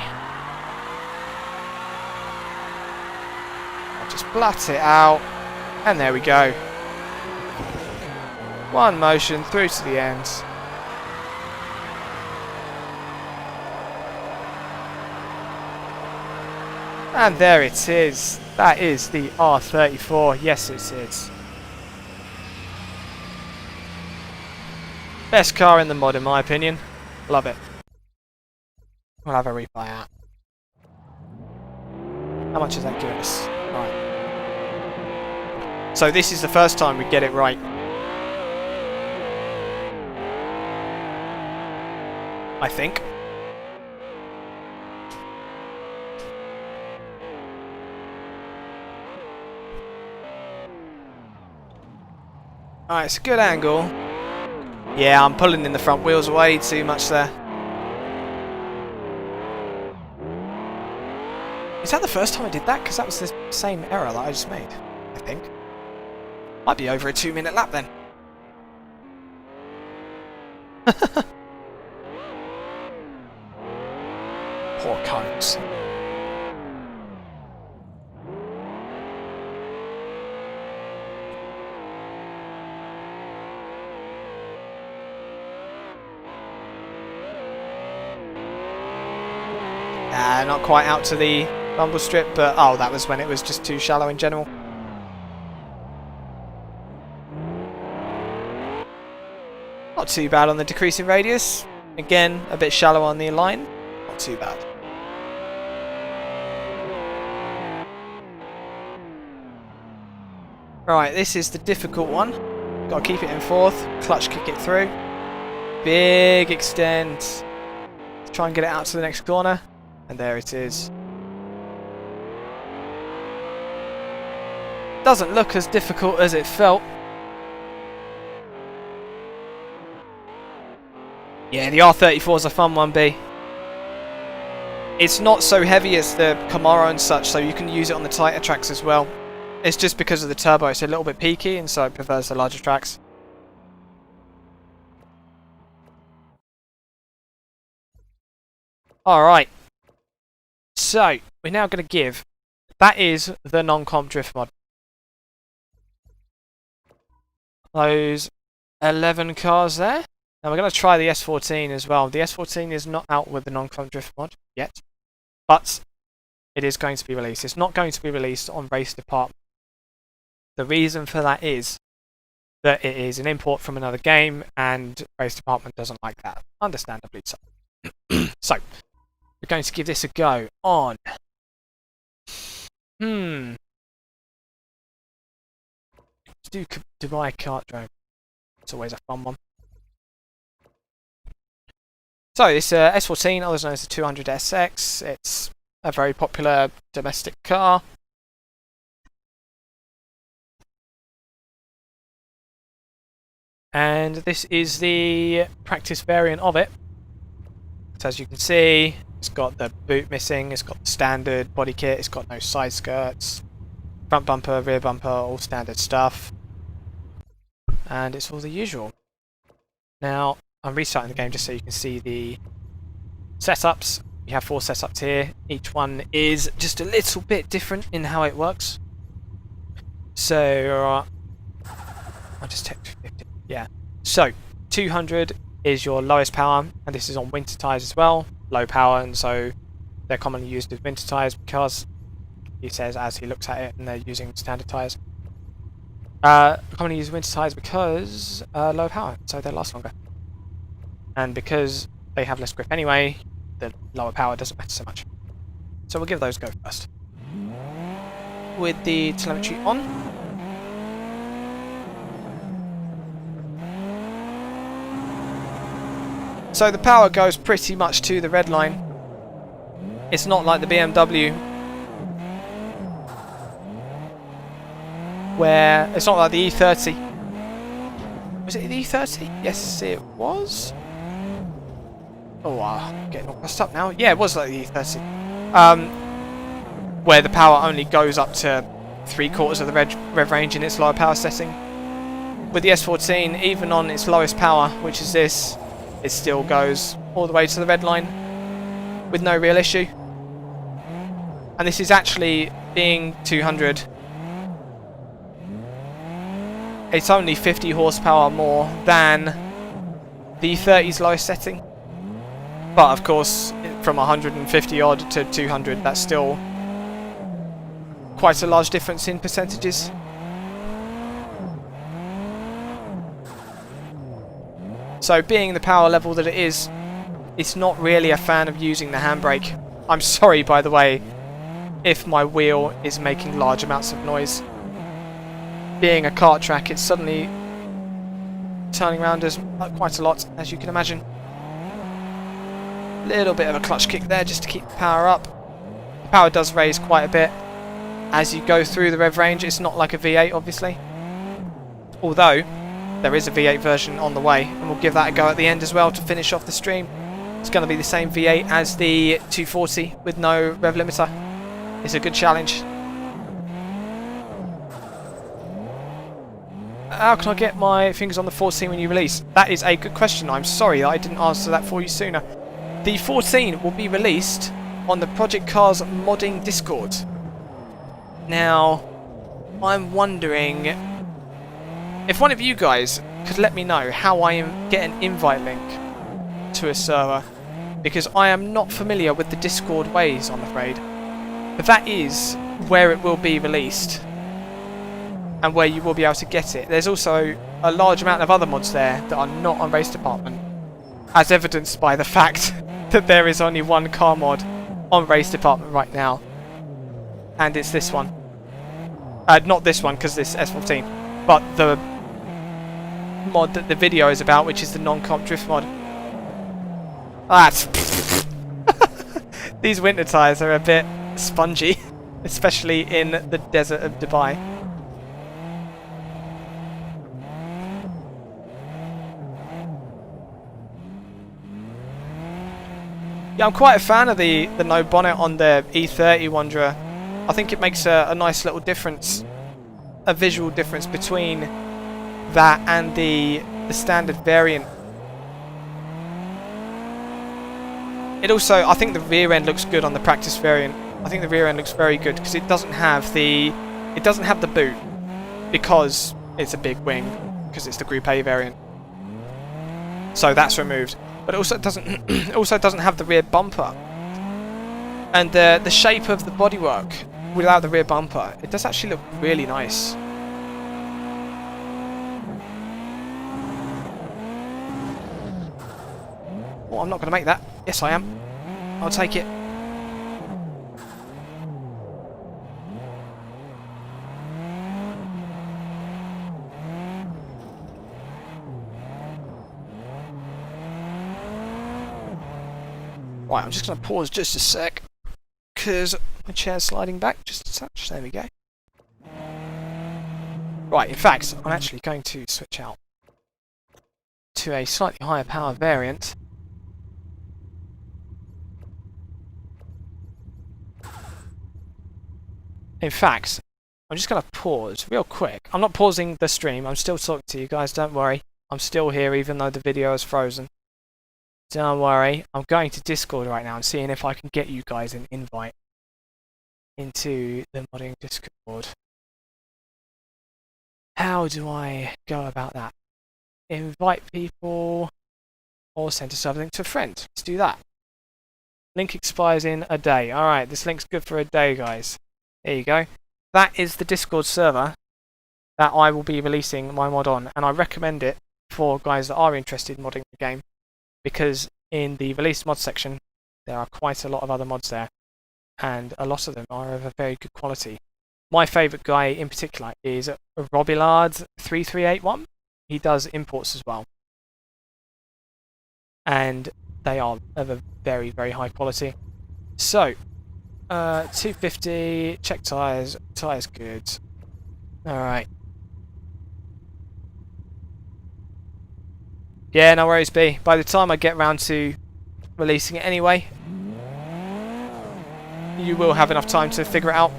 I'll just blat it out. And there we go. One motion through to the end. And there it is. That is the R34. Yes, it is. Best car in the mod, in my opinion. Love it. We'll have a replay out. How much does that give us? Right. So this is the first time we get it right. I think. Alright, it's a good angle. Yeah, I'm pulling in the front wheels way too much there. Is that the first time I did that? Because that was the same error that I just made, I think. Might be over a 2-minute lap then. Poor cunts. Not quite out to the rumble strip, but oh, that was when it was just too shallow in general. Not too bad on the decreasing radius. Again, a bit shallow on the line. Not too bad. Right, this is the difficult one. Got to keep it in fourth, clutch kick it through. Big extend. Let's try and get it out to the next corner. And there it is. Doesn't look as difficult as it felt. Yeah, the R34 is a fun one, B. It's not so heavy as the Chimera and such, so you can use it on the tighter tracks as well. It's just because of the turbo, it's a little bit peaky, and so it prefers the larger tracks. Alright. So, we're now going to give... That is the NonComp Drift Mod. Those 11 cars there. Now we're going to try the S14 as well. The S14 is not out with the NonComp Drift Mod yet, but it is going to be released. It's not going to be released on Race Department. The reason for that is that it is an import from another game, and Race Department doesn't like that. Understandably so. So, we're going to give this a go on... Let's do Dubai Kart Drone. It's always a fun one. So this S14, otherwise known as the 200SX, it's a very popular domestic car. And this is the practice variant of it. So as you can see, it's got the boot missing, it's got the standard body kit, it's got no side skirts, front bumper, rear bumper, all standard stuff. And it's all the usual. Now, I'm restarting the game just so you can see the setups. You have 4 setups here. Each one is just a little bit different in how it works. So, I'll just take 250. Yeah. So, 200 is your lowest power, and this is on winter tyres as well. Low power, and so they're commonly used as winter tyres because he says as he looks at it, and they're using standard tyres. Commonly used winter tyres because low power, so they last longer. And because they have less grip anyway, the lower power doesn't matter so much. So we'll give those a go first. With the telemetry on. So the power goes pretty much to the red line. It's not like the BMW, where it's not like the E30. Was it the E30? Yes, it was. Oh, I'm getting all messed up now. Yeah, it was like the E30. Where the power only goes up to 3/4 of the rev range in its lower power setting. With the S14, even on its lowest power, which is this, it still goes all the way to the red line with no real issue. And this is actually, being 200, it's only 50 horsepower more than the E30's lowest setting. But of course, from 150 odd to 200, that's still quite a large difference in percentages. So being the power level that it is, it's not really a fan of using the handbrake. I'm sorry, by the way, if my wheel is making large amounts of noise. Being a kart track, it's suddenly turning around us quite a lot, as you can imagine. Little bit of a clutch kick there just to keep the power up. The power does raise quite a bit as you go through the rev range. It's not like a V8, obviously. Although, there is a V8 version on the way, and we'll give that a go at the end as well to finish off the stream. It's going to be the same V8 as the 240 with no rev limiter. It's a good challenge. How can I get my fingers on the 14 when you release? That is a good question. I'm sorry that I didn't answer that for you sooner. The 14 will be released on the Project Cars modding Discord. Now, I'm wondering if one of you guys could let me know how I get an invite link to a server. because I am not familiar with the Discord ways, I'm afraid. But that is where it will be released and where you will be able to get it. There's also a large amount of other mods there that are not on Race Department, as evidenced by the fact that there is only one car mod on Race Department right now, and it's this one. Not this one, because this S14, but the mod that the video is about, which is the NonComp Drift Mod. That's these winter tyres are a bit spongy, especially in the desert of Dubai. Yeah, I'm quite a fan of the no bonnet on the E30 Wanderer. I think it makes a nice little difference, a visual difference between that and the standard variant. It also, I think the rear end looks good on the practice variant. I think the rear end looks very good because it doesn't have the boot, because it's a big wing, because it's the Group A variant. So that's removed. But it also doesn't have the rear bumper, and the shape of the bodywork without the rear bumper, it does actually look really nice. Oh, I'm not going to make that. Yes, I am. I'll take it. Right, I'm just going to pause just a sec, because my chair's sliding back just a touch. There we go. Right, in fact, I'm actually going to switch out to a slightly higher power variant. In fact, I'm just going to pause real quick. I'm not pausing the stream, I'm still talking to you guys, don't worry. I'm still here even though the video is frozen. Don't worry, I'm going to Discord right now and seeing if I can get you guys an invite into the modding Discord. How do I go about that? Invite people or send a server link to a friend. Let's do that. Link expires in a day. Alright, this link's good for a day, guys. There you go. That is the Discord server that I will be releasing my mod on, and I recommend it for guys that are interested in modding the game, because in the released mod section there are quite a lot of other mods there, and a lot of them are of a very good quality. My favourite guy in particular is Robilard3381. He does imports as well, and they are of a very, very high quality. So 250, check tyres, tyres good. Alright. Yeah, no worries, B. By the time I get round to releasing it anyway, you will have enough time to figure it out.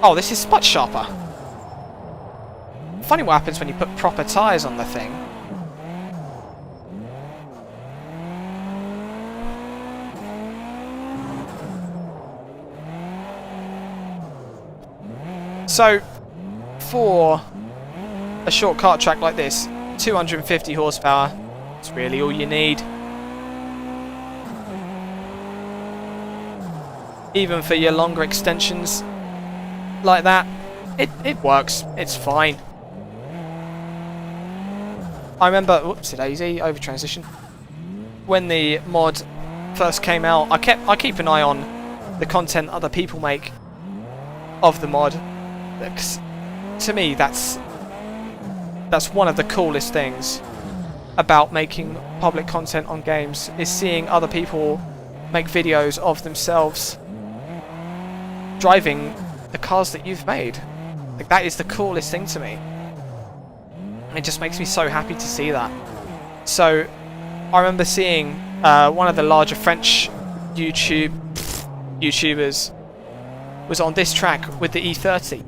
Oh, this is much sharper. Funny what happens when you put proper tyres on the thing. So, for a short kart track like this, 250 horsepower, it's really all you need. Even for your longer extensions like that, it works, it's fine. I remember, whoopsie daisy, over transition. When the mod first came out, I keep an eye on the content other people make of the mod. To me, that's one of the coolest things about making public content on games, is seeing other people make videos of themselves driving the cars that you've made. Like, that is the coolest thing to me. It just makes me so happy to see that. So I remember seeing one of the larger French YouTubers was on this track with the E30.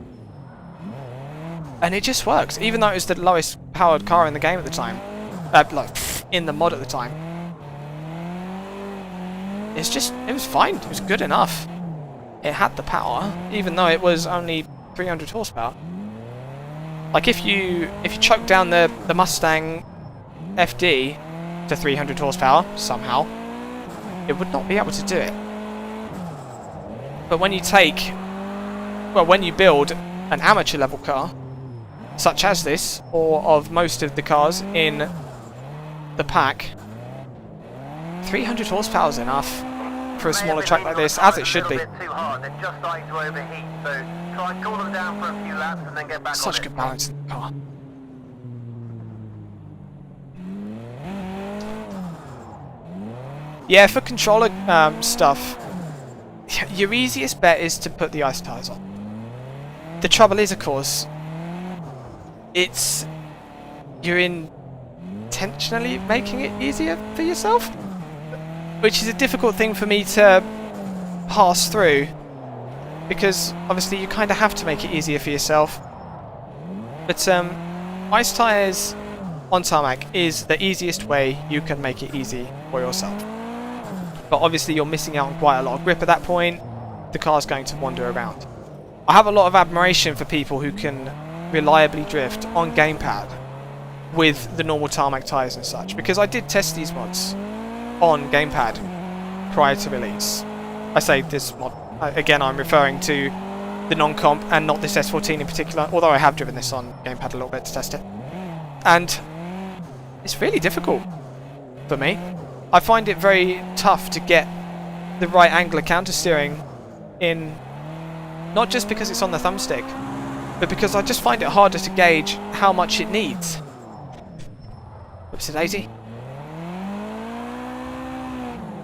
And it just works, even though it was the lowest powered car in the game at the time. In the mod at the time. It was fine, it was good enough. It had the power, even though it was only 300 horsepower. Like, if you choke down the Mustang FD to 300 horsepower somehow, it would not be able to do it. But when you when you build an amateur level car, such as this, or of most of the cars in the pack, 300 horsepower is enough for a smaller track like this, as it should be. Too hard. They're just starting to overheat, so try and cool them down for a few laps and then get back Such on good it. balance in the car. Yeah, for controller stuff, your easiest bet is to put the ice tyres on. The trouble is, of course, you're intentionally making it easier for yourself, which is a difficult thing for me to pass through, because obviously you kind of have to make it easier for yourself. But ice tyres on tarmac is the easiest way you can make it easy for yourself. But obviously you're missing out on quite a lot of grip at that point. The car's going to wander around. I have a lot of admiration for people who can reliably drift on gamepad with the normal tarmac tyres and such, because I did test these mods on gamepad prior to release. I say this mod, again I'm referring to the non-comp and not this S14 in particular, although I have driven this on gamepad a little bit to test it. And it's really difficult for me. I find it very tough to get the right angle of counter steering in, not just because it's on the thumbstick, but because I just find it harder to gauge how much it needs. Whoopsie-daisy.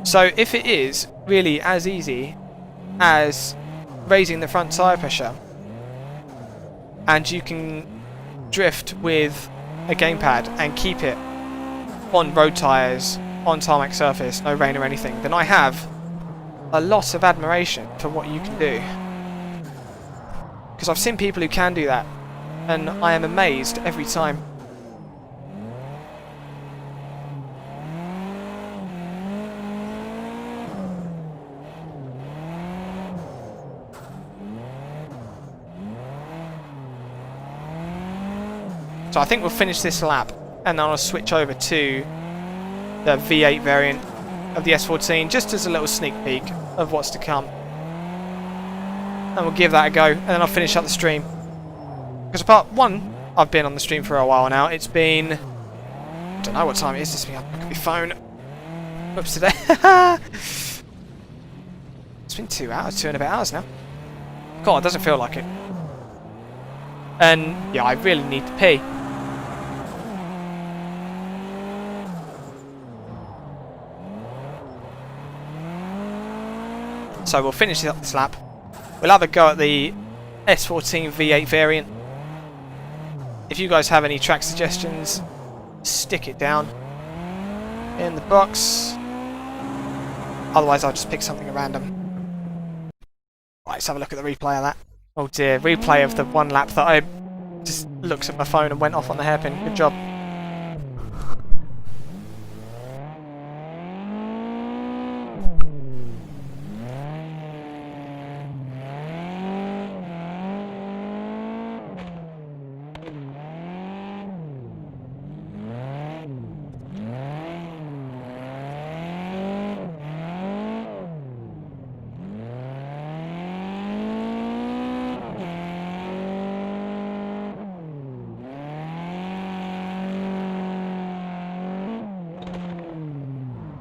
So if it is really as easy as raising the front tyre pressure, and you can drift with a gamepad and keep it on road tyres, on tarmac surface, no rain or anything, then I have a lot of admiration for what you can do. Because I've seen people who can do that, and I am amazed every time. So I think we'll finish this lap, and then I'll switch over to the V8 variant of the S14, just as a little sneak peek of what's to come. And we'll give that a go, and then I'll finish up the stream. Because part one, I've been on the stream for a while now. It's been, I don't know what time it is. Just me, I'll look at my phone. Whoops, today. It's been 2 hours, 2 and a bit hours now. God, it doesn't feel like it. And yeah, I really need to pee. So we'll finish up this lap. We'll have a go at the S14 V8 variant. If you guys have any track suggestions, stick it down in the box. Otherwise I'll just pick something at random. Right, let's have a look at the replay of that. Oh dear, replay of the one lap that I just looked at my phone and went off on the hairpin. Good job.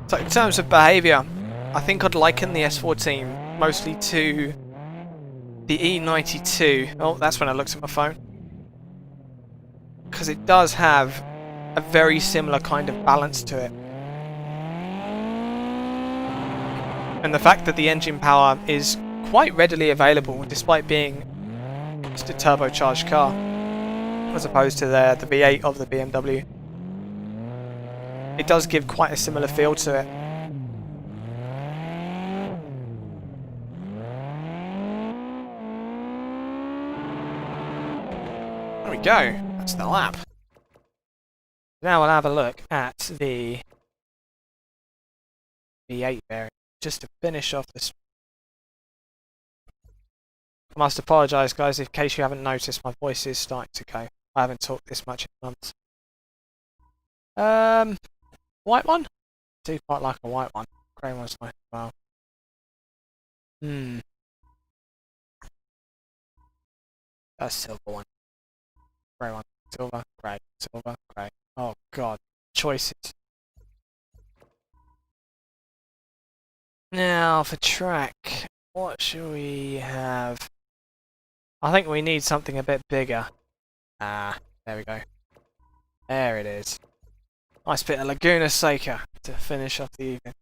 So in terms of behaviour, I think I'd liken the S14 mostly to the E92. Oh, that's when I looked at my phone. Because it does have a very similar kind of balance to it. And the fact that the engine power is quite readily available despite being just a turbocharged car, as opposed to the V8 of the BMW. It does give quite a similar feel to it. There we go. That's the lap. Now we'll have a look at the V8 variant, just to finish off this. I must apologise, guys, in case you haven't noticed, my voice is starting to go. I haven't talked this much in months. White one? I do quite like a white one. Grey one's nice as well. A silver one. Grey one. Silver, grey, silver, grey. Oh god. Choices. Now for track. What should we have? I think we need something a bit bigger. Ah, there we go. There it is. Nice bit of Laguna Seca to finish off the evening.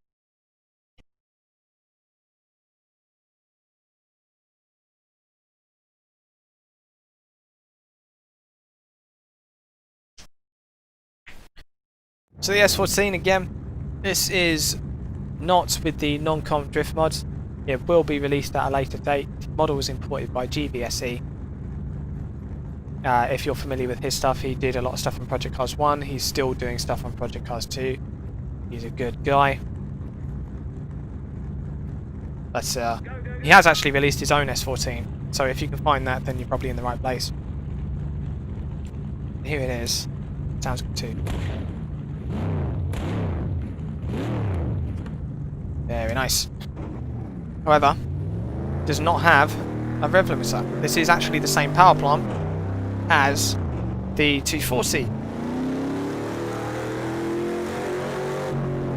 So the S14 again, this is not with the NonComp Drift Mod. It will be released at a later date. The model was imported by GVSE. If you're familiar with his stuff, he did a lot of stuff on Project Cars 1. He's still doing stuff on Project Cars 2. He's a good guy. But he has actually released his own S14. So if you can find that, then you're probably in the right place. Here it is. Sounds good too. Very nice. However, does not have a rev limiter. This is actually the same power plant as the 240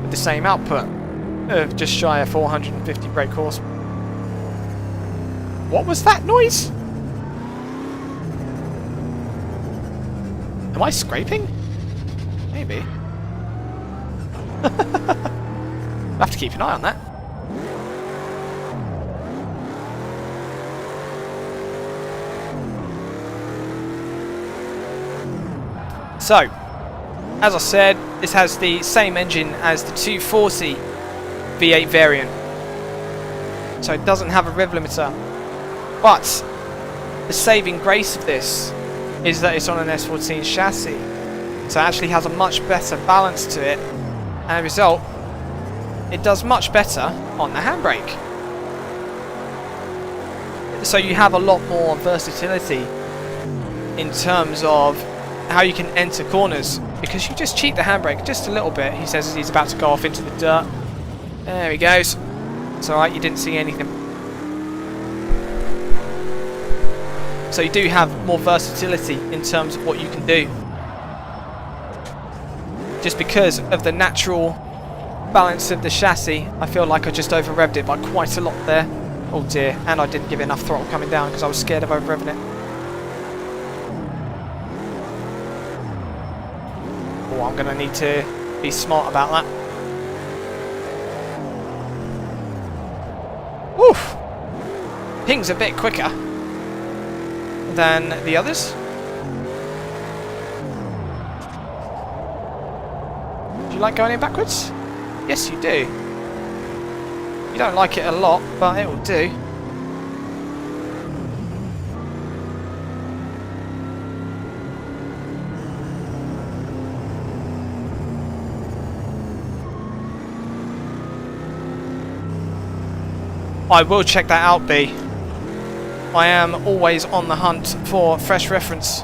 with the same output of just shy of 450 brake horsepower. What was that noise? Am I scraping? Maybe. I'll have to keep an eye on that. So, as I said, this has the same engine as the 240 V8 variant. So it doesn't have a rev limiter. But the saving grace of this is that it's on an S14 chassis. So it actually has a much better balance to it. And as a result, it does much better on the handbrake. So you have a lot more versatility in terms of how you can enter corners, because you just cheat the handbrake just a little bit. He says as he's about to go off into the dirt. There he goes. It's alright, you didn't see anything. So you do have more versatility in terms of what you can do. Just because of the natural balance of the chassis, I feel like I just over-revved it by quite a lot there. Oh dear, and I didn't give it enough throttle coming down because I was scared of over-revving it. Oh, I'm going to need to be smart about that. Woof! Ping's a bit quicker than the others. Do you like going in backwards? Yes, you do. You don't like it a lot, but it will do. I will check that out, B. I am always on the hunt for fresh reference.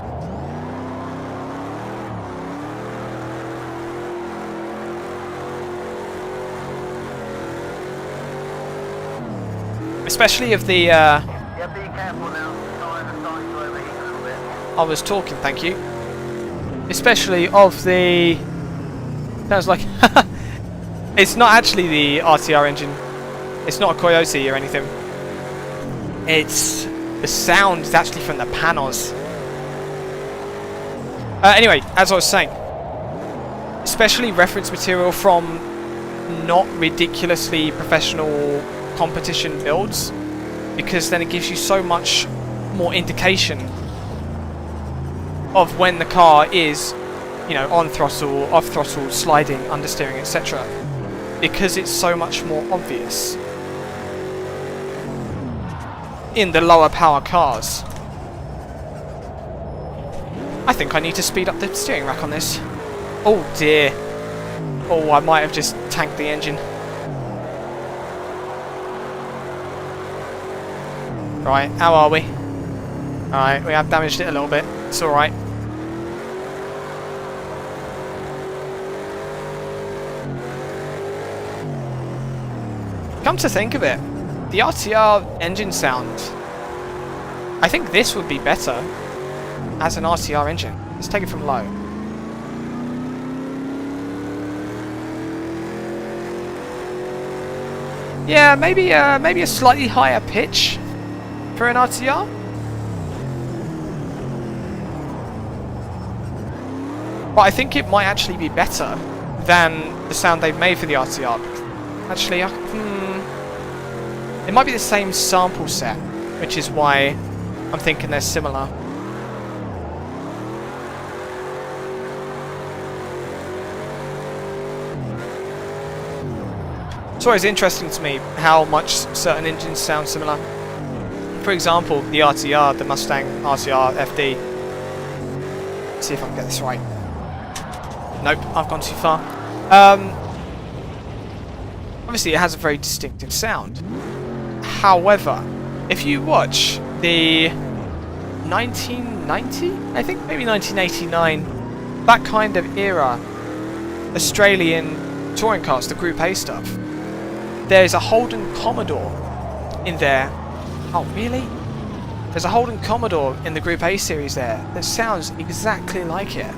Especially of the Yeah, be careful now. Tires are starting to overheat a little bit. I was talking, thank you. Especially of the... Sounds like... It's not actually the RTR engine. It's not a Coyote or anything. It's... The sound is actually from the Panos. Anyway, as I was saying, especially reference material from not ridiculously professional competition builds, because then it gives you so much more indication of when the car is, you know, on throttle, off throttle, sliding, understeering, etc. Because it's so much more obvious in the lower power cars. I think I need to speed up the steering rack on this. Oh dear. Oh, I might have just tanked the engine. Right, how are we? Alright, we have damaged it a little bit. It's alright. come to think of it, the RTR engine sound, I think this would be better as an RTR engine. Let's take it from low. Yeah, maybe a slightly higher pitch for an RTR. But I think it might actually be better than the sound they've made for the RTR. Actually, it might be the same sample set, which is why I'm thinking they're similar. It's always interesting to me how much certain engines sound similar. For example, the RTR, the Mustang RTR FD. Let's see if I can get this right. Nope, I've gone too far. Obviously, it has a very distinctive sound. However, if you watch the 1990, I think maybe 1989, that kind of era Australian touring cars, the Group A stuff, there's a Holden Commodore in there. Oh, really? There's a Holden Commodore in the Group A series there that sounds exactly like it.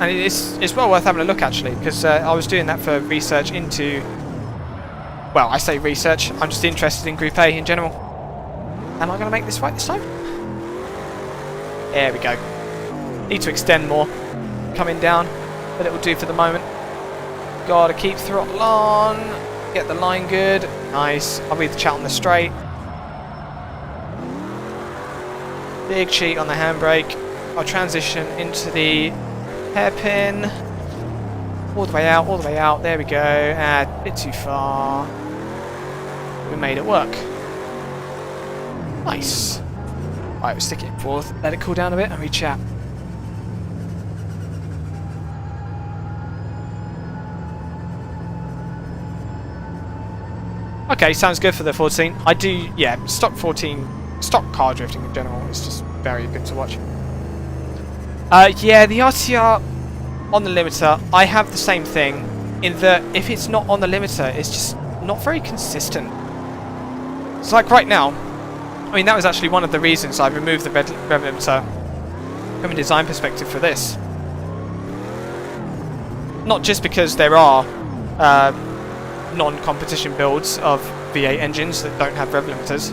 And it's well worth having a look, actually, because I was doing that for research into... Well, I say research, I'm just interested in Group A in general. Am I going to make this right this time? There we go. Need to extend more. Coming down, but it will do for the moment. Gotta keep throttle on. Get the line good. Nice. I'll read the chat on the straight. Big cheat on the handbrake. I'll transition into the hairpin. All the way out, all the way out. There we go. A bit too far. We made it work. Nice. Right, we'll stick it in fourth. Let it cool down a bit and rechat. Okay, sounds good for the 14. I do, yeah, stock 14, stock car drifting in general is just very good to watch. Yeah, the RTR on the limiter, I have the same thing in that if it's not on the limiter, it's just not very consistent. It's like right now, I mean, that was actually one of the reasons I removed the rev limiter from a design perspective for this. Not just because there are non-competition builds of V8 engines that don't have rev limiters,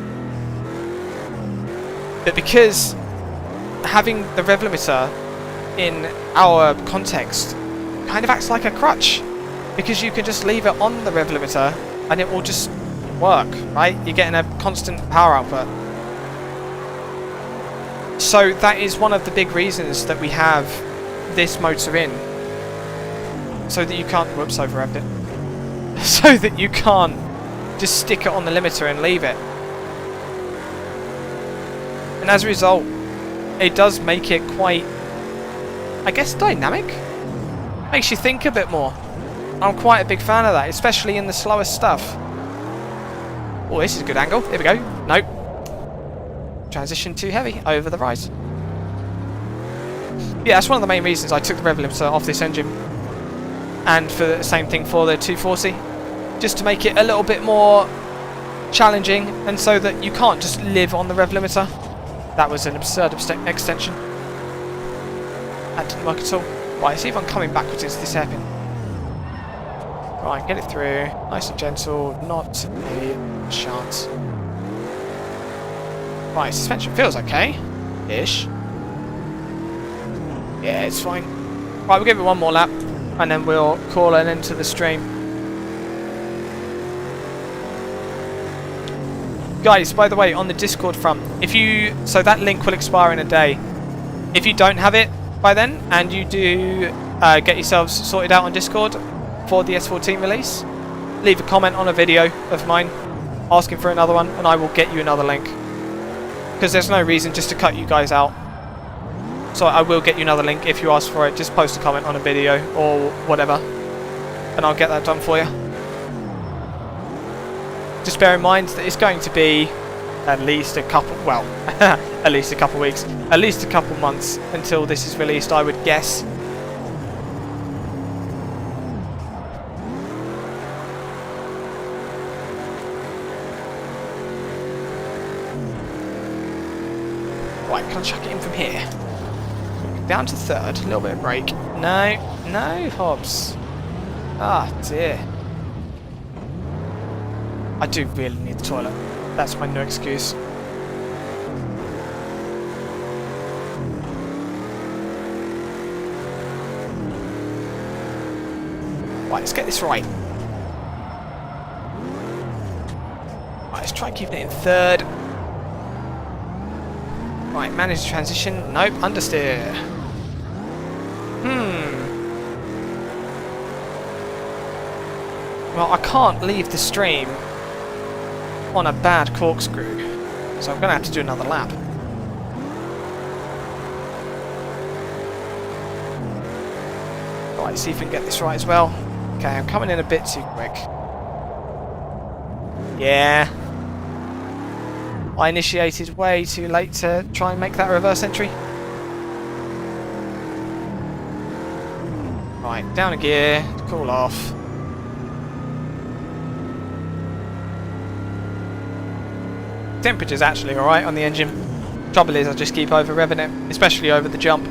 but because having the rev limiter in our context kind of acts like a crutch, because you can just leave it on the rev limiter and it will just work, right? You're getting a constant power output. So that is one of the big reasons that we have this motor in, so that you can't, whoops, overrevved it. So that you can't just stick it on the limiter and leave it. And as a result, it does make it quite, I guess, dynamic. Makes you think a bit more. I'm quite a big fan of that, especially in the slower stuff. Oh, this is a good angle. There we go. Nope. Transition too heavy. Over the rise. Yeah, that's one of the main reasons I took the rev limiter off this engine. And for the same thing for the 240, just to make it a little bit more challenging, and so that you can't just live on the rev limiter. That was an absurd extension. That didn't work at all. Right, see if I'm coming backwards into this hairpin. Right, get it through, nice and gentle, not a chance. Right, suspension feels okay, ish. Yeah, it's fine. Right, we'll give it one more lap, and then we'll call an end to the stream. Guys, by the way, on the Discord front, so that link will expire in a day. If you don't have it by then, and you do get yourselves sorted out on Discord for the S14 release, leave a comment on a video of mine asking for another one, and I will get you another link. Because there's no reason just to cut you guys out. So I will get you another link if you ask for it. Just post a comment on a video or whatever, and I'll get that done for you. Just bear in mind that it's going to be at least a couple, well, at least a couple weeks, at least a couple months until this is released, I would guess. Right, can I chuck it in from here? Down to third, a little bit of brake. No, no, Hobbs. Ah, dear. I do really need the toilet. That's my no excuse. Right, let's get this right. Right, let's try keeping it in third. Right, manage the transition. Nope, understeer. Well, I can't leave the stream on a bad corkscrew, so I'm going to have to do another lap. Right, see if we can get this right as well. Okay, I'm coming in a bit too quick. Yeah. I initiated way too late to try and make that reverse entry. Right, down a gear, cool off. Temperature's actually alright on the engine. Trouble is I just keep over revving it, especially over the jump.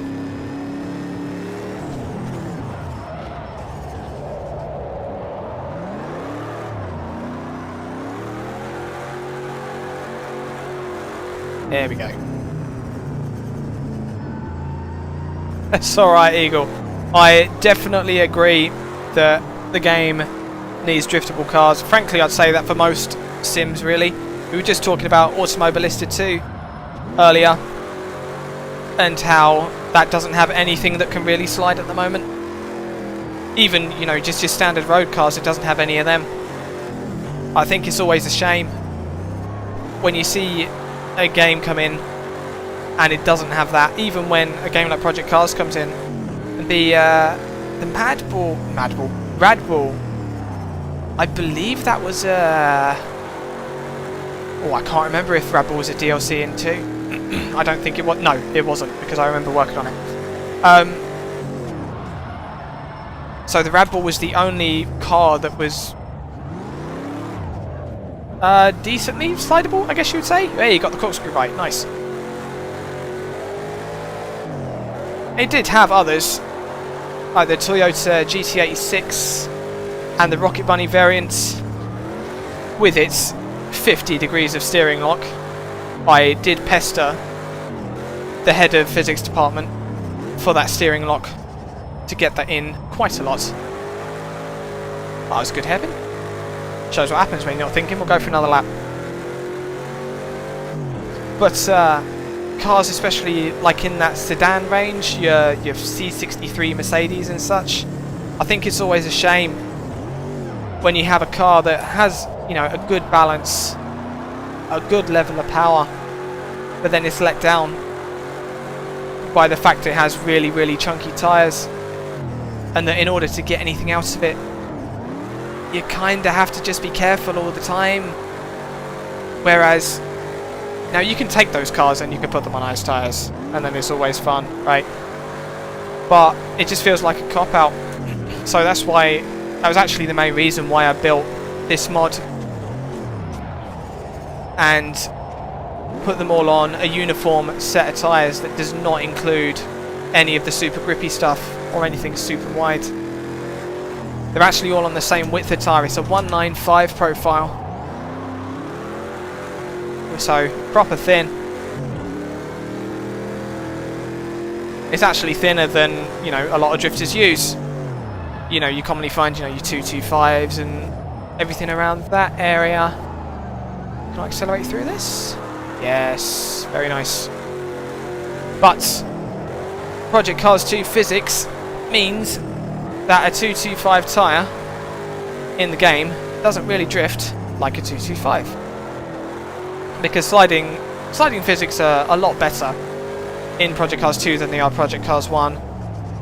There we go. That's alright, Eagle. I definitely agree that the game needs driftable cars. Frankly, I'd say that for most sims, really. We were just talking about Automobilista 2 earlier, and how that doesn't have anything that can really slide at the moment. Even, you know, just your standard road cars, it doesn't have any of them. I think it's always a shame when you see a game come in and it doesn't have that. Even when a game like Project Cars comes in, the Radbull, I believe that was oh, I can't remember if Radbull was a DLC in 2. I don't think it was. No, it wasn't, because I remember working on it. So the Radbull was the only car that was decently slidable, I guess you would say. Hey, you got the corkscrew right. Nice. It did have others, like the Toyota GT86 and the Rocket Bunny variant with its 50 degrees of steering lock. I did pester the head of physics department for that steering lock to get that in quite a lot. That was good heaven. Shows what happens when you're not thinking. We'll go for another lap. But cars, especially like in that sedan range, your C63 Mercedes and such, I think it's always a shame when you have a car that has, you know, a good balance, a good level of power, but then it's let down by the fact it has really, really chunky tyres, and that in order to get anything out of it, you kind of have to just be careful all the time. Whereas now you can take those cars and you can put them on ice tyres, and then it's always fun, right? But it just feels like a cop-out. So that's why, that was actually the main reason why I built this mod and put them all on a uniform set of tyres that does not include any of the super grippy stuff or anything super wide. They're actually all on the same width of tyre. It's a 195 profile, so proper thin. It's actually thinner than, you know, a lot of drifters use. You know, you commonly find, you know, your 225s and everything around that area. Can I accelerate through this? Yes, very nice. But Project Cars 2 physics means that a 225 tyre in the game doesn't really drift like a 225. Because sliding physics are a lot better in Project Cars 2 than they are Project Cars 1,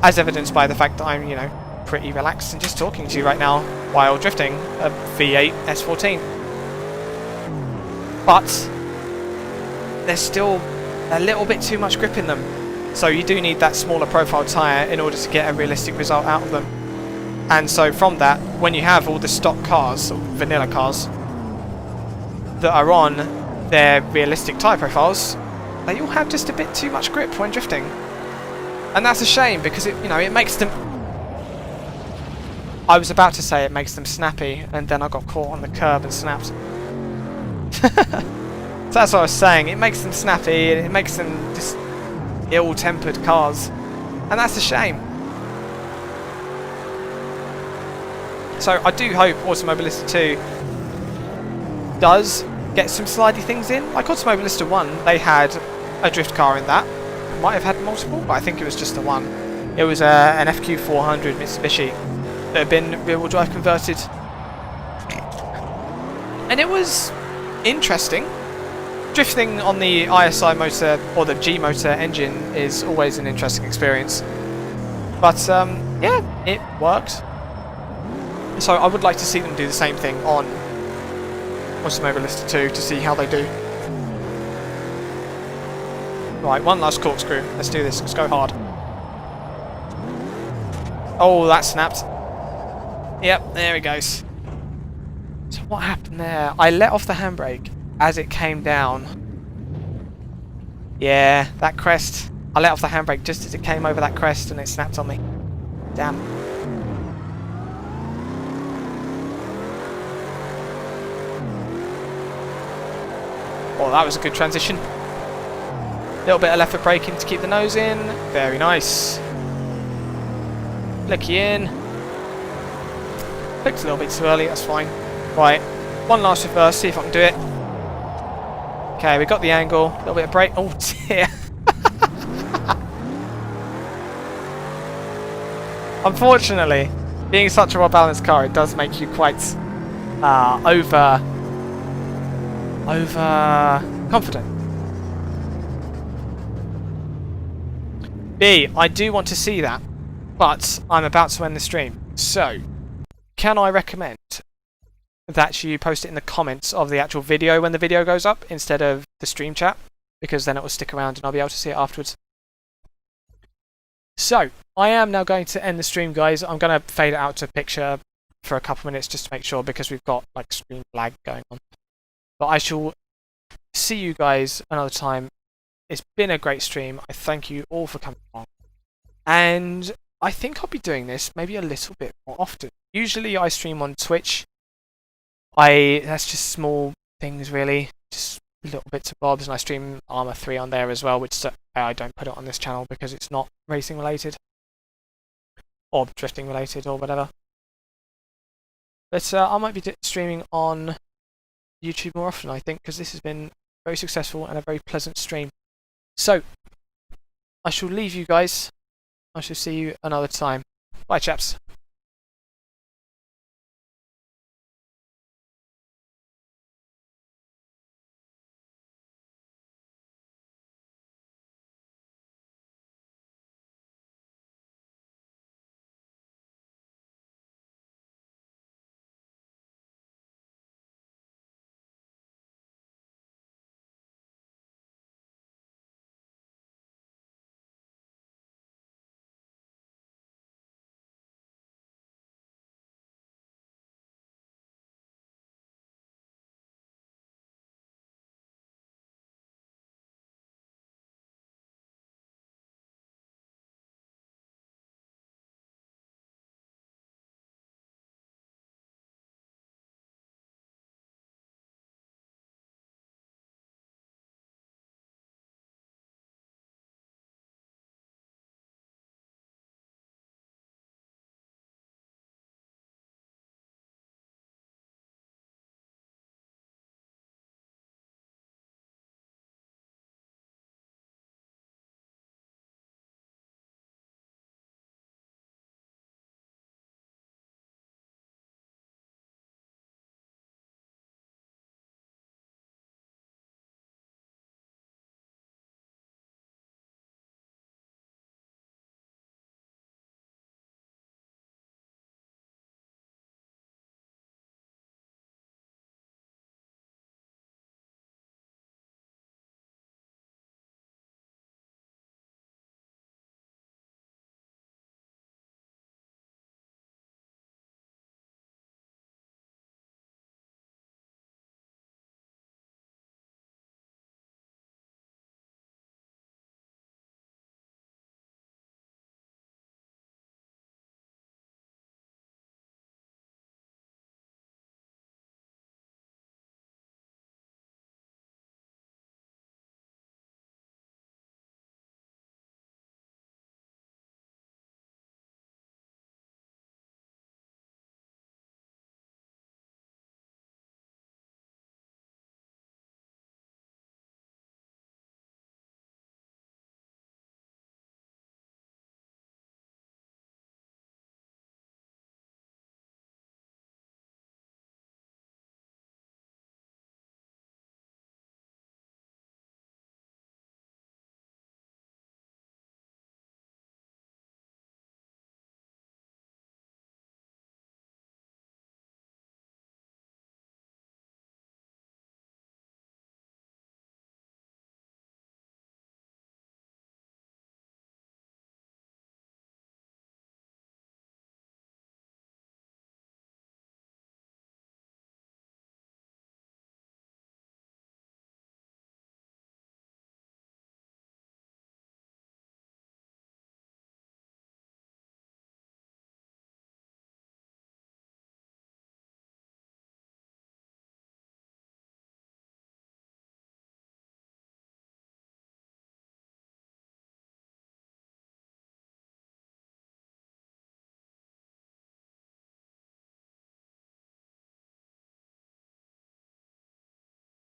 as evidenced by the fact that I'm, you know, pretty relaxed and just talking to you right now while drifting a V8 S14. But there's still a little bit too much grip in them, so you do need that smaller profile tyre in order to get a realistic result out of them. And so from that, when you have all the stock cars, or vanilla cars, that are on their realistic tyre profiles, they all have just a bit too much grip when drifting. And that's a shame because it makes them... I was about to say it makes them snappy, and then I got caught on the curb and snapped. So that's what I was saying. It makes them snappy, and it makes them just ill-tempered cars. And that's a shame. So I do hope Automobilista 2 does get some slidey things in. Like Automobilista 1, they had a drift car in that. Might have had multiple, but I think it was just the one. It was an FQ400 Mitsubishi that had been rear-wheel drive converted. And it was interesting. Drifting on the ISI motor or the G motor engine is always an interesting experience. But yeah, it worked. So I would like to see them do the same thing on Automobilista 2 to see how they do. Right, one last corkscrew. Let's do this. Let's go hard. Oh, that snapped. Yep, there it goes. So what happened there? I let off the handbrake as it came down. Yeah, that crest. I let off the handbrake just as it came over that crest and it snapped on me. Damn. Oh, that was a good transition. Little bit of left foot braking to keep the nose in. Very nice. Flicky in. Flicked a little bit too early, that's fine. Right, one last reverse, see if I can do it. Okay, we got the angle. A little bit of brake. Oh dear. Unfortunately, being such a well-balanced car, it does make you quite over confident. B, I do want to see that, but I'm about to end the stream. So, can I recommend that you post it in the comments of the actual video when the video goes up instead of the stream chat? Because then it will stick around and I'll be able to see it afterwards. So, I am now going to end the stream, guys. I'm going to fade it out to a picture for a couple minutes just to make sure, because we've got like stream lag going on. But I shall see you guys another time. It's been a great stream. I thank you all for coming along. And I think I'll be doing this maybe a little bit more often. Usually I stream on Twitch. That's just small things really. Just little bits of bobs, and I stream Armour 3 on there as well, which I don't put it on this channel because it's not racing related. Or drifting related or whatever. But I might be streaming on YouTube more often, I think, because this has been very successful and a very pleasant stream. So, I shall leave you guys. I shall see you another time. Bye, chaps.